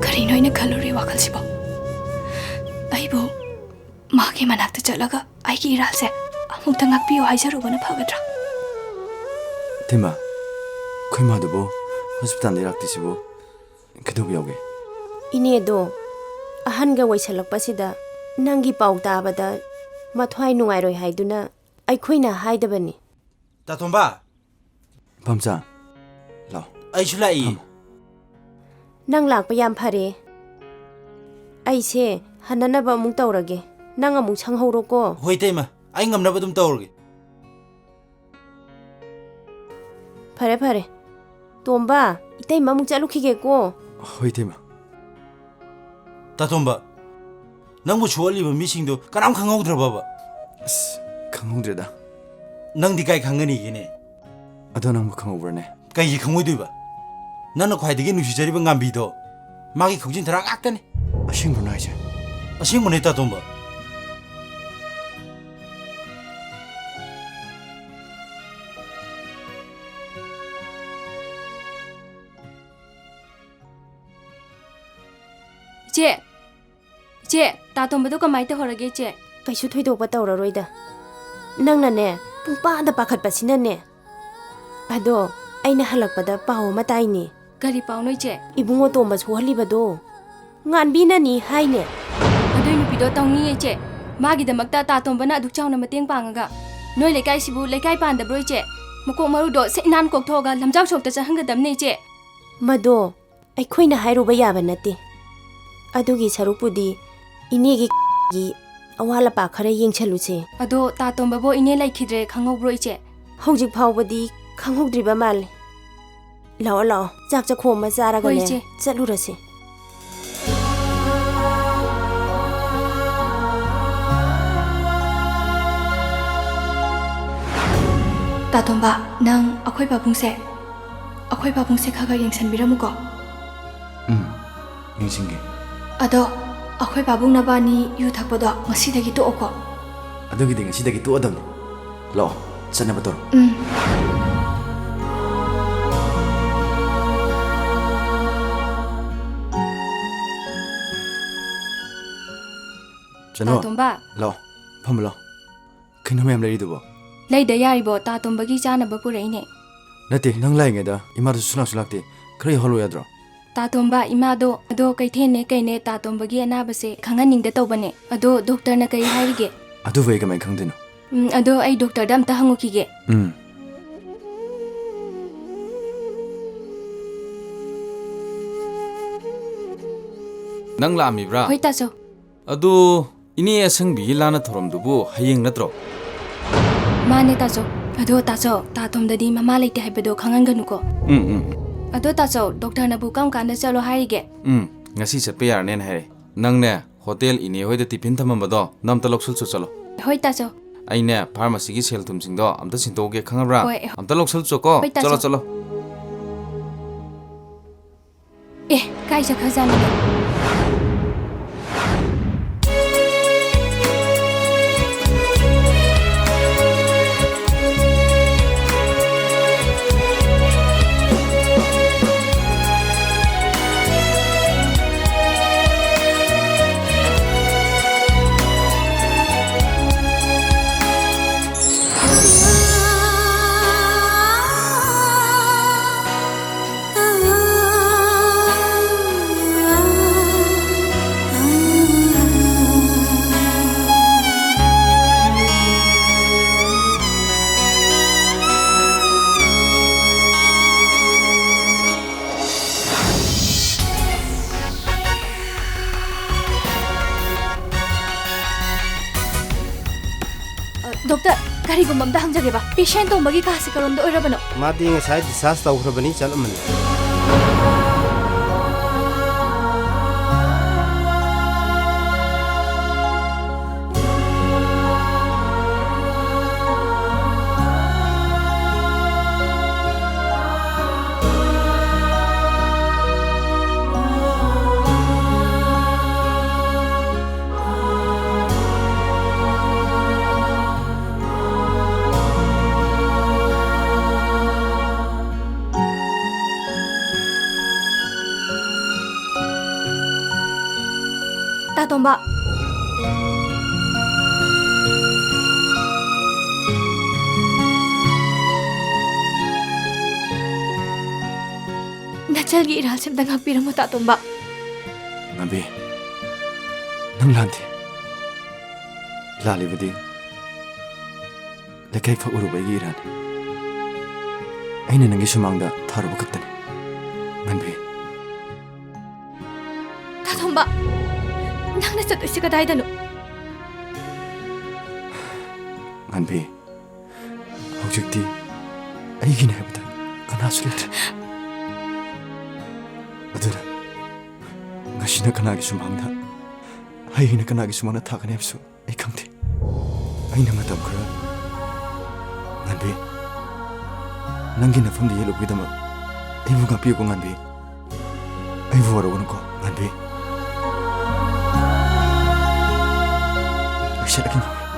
J: ꯀꯔꯤꯅꯣ ꯑꯩꯅ ꯈꯜꯂꯨꯔꯤ ꯋꯥꯈꯜꯁꯤꯕꯣ ꯑꯩꯕꯨ ꯃꯥꯒꯤ ꯃꯅꯥꯛꯇ ꯆꯠꯂꯒ ꯑꯩꯒꯤ ꯏꯔꯥꯜꯁꯦ ꯑꯃꯨꯛꯇ ꯉꯥꯛꯄꯤꯌꯨ ꯍꯥꯏꯖꯔꯨꯕꯅ ꯐꯒꯗ꯭ꯔꯥ
B: ꯊꯤꯃ ꯑꯩꯈꯣꯏ ꯃꯥꯗꯨꯕꯨ ꯍꯣꯁꯄꯤꯇꯥꯜꯗ ꯂꯥꯛꯇꯤꯁꯤꯕꯨ ꯀꯩꯗꯧꯕ ꯌꯥꯎꯒꯦ
F: ꯏꯅꯦꯗꯣ ꯑꯍꯟꯒ ꯑꯣꯏꯁꯜꯂꯛꯄꯁꯤꯗ ꯅꯪꯒꯤ ꯄꯥꯎ ꯇꯥꯕꯗ ꯃꯊ꯭ꯋꯥꯏ ꯅꯨꯡꯉꯥꯏꯔꯣꯏ ꯍꯥꯏꯗꯨꯅ ꯑꯩꯈꯣꯏꯅ ꯍꯥꯏꯗꯕꯅꯤ
Q: ꯇꯥꯇꯣꯝꯕ
B: ꯄꯝꯆꯥ ꯂꯥꯎ
Q: ꯑꯩꯁꯨ ꯂꯥꯛꯏ
F: ꯅꯪ ꯂꯥꯛꯄ ꯌꯥꯝ ꯐꯔꯦ ꯑꯩꯁꯦ ꯍꯟꯅꯅꯕ ꯑꯃꯨꯛ ꯇꯧꯔꯒꯦ ꯅꯪ ꯑꯃꯨꯛ ꯁꯪꯍꯧꯔꯣꯀꯣ
Q: ꯍꯣꯏ ꯇꯩꯃ ꯑꯩ ꯉꯝꯅꯕ ꯑꯗꯨꯝ ꯇꯧꯔꯒꯦ
F: ꯐꯔꯦ ꯐꯔꯦ ꯇꯣꯝꯕ 이때만 ꯑꯃꯨꯛ ꯆꯠꯂꯨꯈꯤꯒꯦꯀꯣ
B: ꯍꯣꯏ ꯇꯩꯃ
Q: ꯇꯥꯇꯣꯝꯕ ꯅꯪꯕꯨ ꯁꯣꯛꯍꯜꯂꯤꯕ ꯃꯤꯁꯤꯡꯗꯣ ꯀꯅꯥꯝ ꯈꯪꯍꯧꯗ꯭ꯔꯕꯕ
B: ꯑꯁ ꯈꯪꯍꯧꯗ꯭ꯔꯦꯗ
Q: ꯅꯪꯗꯤ ꯀꯥꯏ ꯈꯪꯒꯅꯤꯒꯦꯅꯦ
B: ꯑꯗꯣ ꯅꯪꯕꯨ ꯈꯪꯍꯧꯕ꯭ꯔꯅꯦ
Q: ꯀꯩꯒꯤ ꯈꯪꯉꯣꯏꯗꯣꯏꯕ ꯅꯪꯅ ꯈ꯭ꯋꯥꯏꯗꯒꯤ ꯅꯨꯡꯁꯤꯖꯔꯤꯕ ꯉꯥꯝꯕꯤꯗꯣ ꯃꯥꯒꯤ ꯈꯧꯖꯤꯟ ꯊꯔꯥ ꯉꯥꯛꯇꯅꯤ
B: ꯑꯁꯦꯡꯕꯅꯣ ꯍꯥꯏꯁꯦ
Q: ꯑꯁꯦꯡꯕꯅꯦ ꯇꯥꯇꯣꯝꯕ
J: ꯏꯆꯦ ꯇꯥꯇꯣꯝꯕꯗꯣ ꯀꯃꯥꯏ ꯇꯧꯍꯧꯔꯒꯦ ꯏꯆꯦ
F: ꯀꯩꯁꯨ ꯊꯣꯏꯗꯣꯛꯄ ꯇꯧꯔꯔꯣꯏꯗ ꯅꯪꯅꯅꯦ ꯄꯨꯡꯄꯥꯗ ꯄꯥꯈꯠꯄꯁꯤꯅꯅꯦ ꯑꯗꯣ ꯑꯩꯅ ꯍꯜꯂꯛꯄꯗ ꯄꯥꯎ ꯑꯃ ꯇꯥꯏꯅꯦ
J: ꯀꯔꯤ ꯄꯥꯎꯅꯣ ꯏꯆꯦ
F: 이붕어 ꯇꯣꯝꯕ ꯁꯣꯛꯍꯜꯂꯤꯕꯗꯣ ꯉꯥꯟꯕꯤꯅꯅꯤ ꯍꯥꯏꯅꯦ
J: ꯑꯗꯨꯏ ꯅꯨꯄꯤꯗꯣ ꯇꯧꯅꯤꯌꯦ ꯏꯆꯦ ꯃꯥꯒꯤꯗꯃꯛꯇ ꯇꯥꯇꯣꯝꯕꯅ ꯑꯗꯨꯛ ꯆꯥꯎꯅ ꯃꯇꯦꯡ ꯄꯥꯡꯉꯒ ꯅꯣꯏ ꯂꯩꯀꯥꯏꯁꯤꯕꯨ ꯂꯩꯀꯥꯏ ꯄꯥꯟꯗꯕ꯭ꯔꯣ ꯏꯆꯦ ꯃꯀꯣꯛ ꯃꯔꯨꯗꯣ ꯁꯦꯛꯅꯥꯟ ꯀꯣꯛꯊꯣꯛꯑꯒ ꯂꯝꯖꯥꯎ ꯁꯣꯛꯇ ꯆꯠꯍꯟꯒꯗꯕꯅꯦ ꯏꯆꯦ
F: ꯃꯗꯣ ꯑꯩꯈꯣꯏꯅ ꯍꯥꯏꯔꯨꯕ ꯌꯥꯕ ꯅꯠꯇꯦ ꯑꯗꯨꯒꯤ ꯁꯔꯨꯛꯄꯨꯗꯤ ꯏꯅꯦꯒꯤ ꯑꯋꯥꯠ ꯑꯄꯥ ꯈꯔ ꯌꯦꯡꯁꯜꯂꯨꯁꯦ
J: ꯑꯗꯣ ꯇꯥꯇꯣꯝꯕꯕꯨ ꯏꯅꯦ ꯂꯩꯈꯤꯗ꯭ꯔꯦ ꯈꯪꯍꯧꯕ꯭ꯔꯣ ꯏꯆꯦ
F: ꯍꯧꯖꯤꯛ ꯐꯥꯎꯕꯗꯤ ꯈꯪꯍꯧꯗ꯭ꯔꯤꯕ ꯃꯥꯜꯂꯦ ꯂꯥꯛꯑꯣ ꯂꯥꯛꯑꯣ ꯆꯥꯛ ꯆꯈꯣꯝ ꯑꯃ ꯆꯥꯔꯒꯅꯦ ꯆꯠꯂꯨꯔꯁꯤ
J: ꯇꯥꯇꯣꯝꯕ ꯅꯪ ꯑꯩꯈꯣꯏ ꯄꯥꯕꯨꯡꯁꯦ ꯈꯔ ꯌꯦꯡꯁꯟꯕꯤꯔꯝꯃꯨꯀꯣ
B: ꯌꯦꯡꯁꯤꯟꯒꯦ
J: ꯑꯗꯣ ꯑꯩꯈꯣꯏ ꯄꯥꯕꯨꯡ ꯅꯕꯥꯅꯤ ꯌꯨ ꯊꯛꯄꯗꯣ ꯉꯁꯤꯗꯒꯤ ꯇꯣꯛꯑꯣꯀꯣ
B: ꯑꯗꯨꯒꯤꯗꯤ ꯉꯁꯤꯗꯒꯤ ꯇꯣꯛꯑꯗꯕꯅꯤ ꯂꯥꯛꯑꯣ ꯆꯠꯅꯕ ꯇꯧꯔꯣ
J: ꯇꯥꯇꯣꯝꯕ
B: ꯂꯥꯛꯑꯣ ꯐꯝꯃꯨ ꯂꯥꯛꯑꯣ ꯀꯩꯅꯣ ꯃꯌꯥꯝ ꯂꯩꯔꯤꯗꯨꯕꯣ
J: ꯂꯩꯗ ꯌꯥꯔꯤꯕꯣ ꯇꯥꯇꯣꯝꯕꯒꯤ ꯆꯥꯅꯕ ꯄꯨꯔꯛꯏꯅꯦ
B: ꯅꯠꯇꯦ ꯅꯪ ꯂꯥꯛꯏꯉꯩꯗ ꯏꯃꯥꯗꯨꯁꯨ ꯁꯨꯡꯂꯥꯛꯁꯨ ꯂꯥꯛꯇꯦ ꯈꯔ ꯌꯥꯎꯍꯜꯂꯨ ꯌꯥꯗ꯭ꯔꯣ
J: ꯇꯥꯇꯣꯝꯕ ꯏꯃꯥꯗꯣ ꯑꯗꯣ ꯀꯩꯊꯦꯜꯅꯦ ꯀꯩꯅꯦ ꯇꯥꯇꯣꯝꯕꯒꯤ ꯑꯅꯥꯕꯁꯦ ꯈꯪꯍꯟꯅꯤꯡꯗ ꯇꯧꯕꯅꯦ ꯑꯗꯣ ꯗꯣꯛꯇꯔꯅ ꯀꯩ ꯍꯥꯏꯔꯤꯒꯦ
B: ꯑꯗꯨꯕꯨ ꯑꯩ ꯀꯃꯥꯏꯅ ꯈꯪꯗꯣꯏꯅꯣ
J: ꯑꯗꯣ ꯑꯩ ꯗꯣꯛꯇꯔꯗ ꯑꯝꯇ ꯍꯪꯉꯨꯈꯤꯒꯦ
D: ꯅꯪ ꯂꯥꯛꯑꯝꯃꯤꯕ꯭ꯔꯥ
J: ꯍꯣꯏ ꯇꯥꯆꯧ
D: ꯑꯗꯨ ꯏꯅꯦ ꯑꯁꯪꯕꯤꯒꯤ ꯂꯥꯟꯅ ꯊꯧꯔꯝꯗꯨꯕꯨ ꯍꯌꯦꯡ ꯅꯠꯇ꯭ꯔꯣ
J: ꯃꯥꯅꯦ ꯇꯥꯆꯧ ꯑꯗꯣ ꯇꯥꯆꯧ ꯇꯥꯇꯣꯝꯗꯗꯤ ꯃꯃꯥ ꯂꯩꯇꯦ ꯍꯥꯏꯕꯗꯣ ꯈꯪꯍꯟꯒꯅꯨꯀꯣ ꯑꯗꯣ ꯇꯥꯆꯧ ꯗꯣꯛꯇꯔꯅꯕꯨ ꯀꯔꯝ ꯀꯥꯟꯗ ꯆꯠꯂꯣ ꯍꯥꯏꯔꯤꯒꯦ
D: ꯉꯁꯤ ꯆꯠꯄ ꯌꯥꯔꯅꯦꯅ ꯍꯥꯏꯔꯦ ꯅꯪꯅꯦ ꯍꯣꯇꯦꯜ ꯏꯅꯦ ꯍꯣꯏꯗ ꯇꯤꯐꯤꯟ ꯊꯝꯃꯝꯕꯗꯣ ꯅꯝꯇ ꯂꯧꯁꯜꯆꯣ ꯆꯠꯂꯣ
J: ꯍꯣꯏ ꯇꯥꯆꯧ
D: ꯑꯩꯅꯦ ꯐꯥꯔꯃꯥꯁꯤꯒꯤ ꯁꯦꯜ ꯊꯨꯝꯁꯤꯡꯗꯣ ꯑꯝꯇ ꯁꯤꯟꯇꯣꯛꯑꯒꯦ ꯈꯪꯉꯕ꯭ꯔꯥ
J: ꯍꯣꯏ
D: ꯑꯝꯇ ꯂꯧꯁꯜꯆꯣꯀꯣ
J: ꯍꯣꯏ ꯇꯥꯆꯧ.
D: ꯆꯠꯂꯣ
J: ꯀꯥꯏ ꯆꯠꯈ꯭ꯔꯖꯥꯠꯅꯣ ꯗꯣꯛꯇꯔ ꯀꯔꯤꯒꯨꯝꯕ ꯑꯝꯇ ꯍꯪꯖꯒꯦꯕ ꯄꯦꯁꯦꯟ ꯇꯣꯝꯕꯒꯤ ꯀꯥꯁꯤ ꯀꯔꯣꯝꯗ ꯑꯣꯏꯔꯕꯅꯣ
P: ꯃꯥꯗꯤ ꯉꯁꯥꯏ ꯗꯤꯁꯆꯥꯔꯖ ꯇꯧꯈ꯭ꯔꯕꯅꯤ ꯆꯠꯂꯝꯃꯅꯤ
J: ꯇꯥꯇꯣꯝꯕ ꯅꯆꯜꯒꯤ ꯏꯔꯥꯜꯁꯦ ꯑꯝꯇ ꯉꯥꯛꯄꯤꯔꯝꯃꯣ ꯇꯥꯇꯣꯝꯕ
B: ꯉꯥꯟꯕꯤ ꯅꯪ ꯂꯥꯟꯗꯦ ꯂꯥꯜꯂꯤꯕꯗꯤ ꯂꯩꯀꯥꯏ ꯐꯛꯎꯔꯨꯕꯒꯤ ꯏꯔꯥꯟꯅꯤ ꯑꯩꯅ ꯅꯪꯒꯤ ꯁꯨꯃꯥꯡꯗ ꯊꯥꯔꯨꯕ ꯈꯛꯇꯅꯤ ꯉꯥꯟꯕꯤ
J: ꯇꯥꯇꯣꯝꯕ ꯅꯪꯅ ꯆꯠꯇꯣꯏꯁꯤ ꯀꯗꯥꯏꯗꯅꯣ
B: ꯉꯥꯟꯕꯤ ꯍꯧꯖꯤꯛꯇꯤ ꯑꯩꯒꯤꯅꯤ ꯍꯥꯏꯕꯗ ꯀꯅꯥꯁꯨ ꯂꯩꯇ꯭ꯔꯦ ꯑꯗꯨꯅ ꯉꯁꯤꯅ ꯀꯅꯥꯒꯤ ꯁꯨꯃꯥꯡꯗ ꯍꯌꯦꯡꯅ ꯀꯅꯥꯒꯤ ꯁꯨꯃꯥꯡꯗ ꯊꯥꯒꯅꯤ ꯍꯥꯏꯕꯁꯨ ꯑꯩ ꯈꯪꯗꯦ ꯑꯩꯅ ꯃꯇꯝ ꯈꯔ ꯉꯥꯟꯕꯤ ꯅꯪꯒꯤ ꯅꯐꯝꯗ ꯌꯦꯜꯂꯨꯕꯒꯤꯗꯃꯛ ꯑꯩꯕꯨ ꯉꯥꯛꯄꯤꯌꯨꯀꯣ ꯉꯥꯟꯕꯤ ꯑꯩꯕꯨ ꯋꯥꯔꯧꯒꯅꯨꯀꯣ ꯉꯥꯟꯕꯤ ꯑꯩ ꯆꯠꯂꯒꯦ ꯉꯥꯟꯕꯤ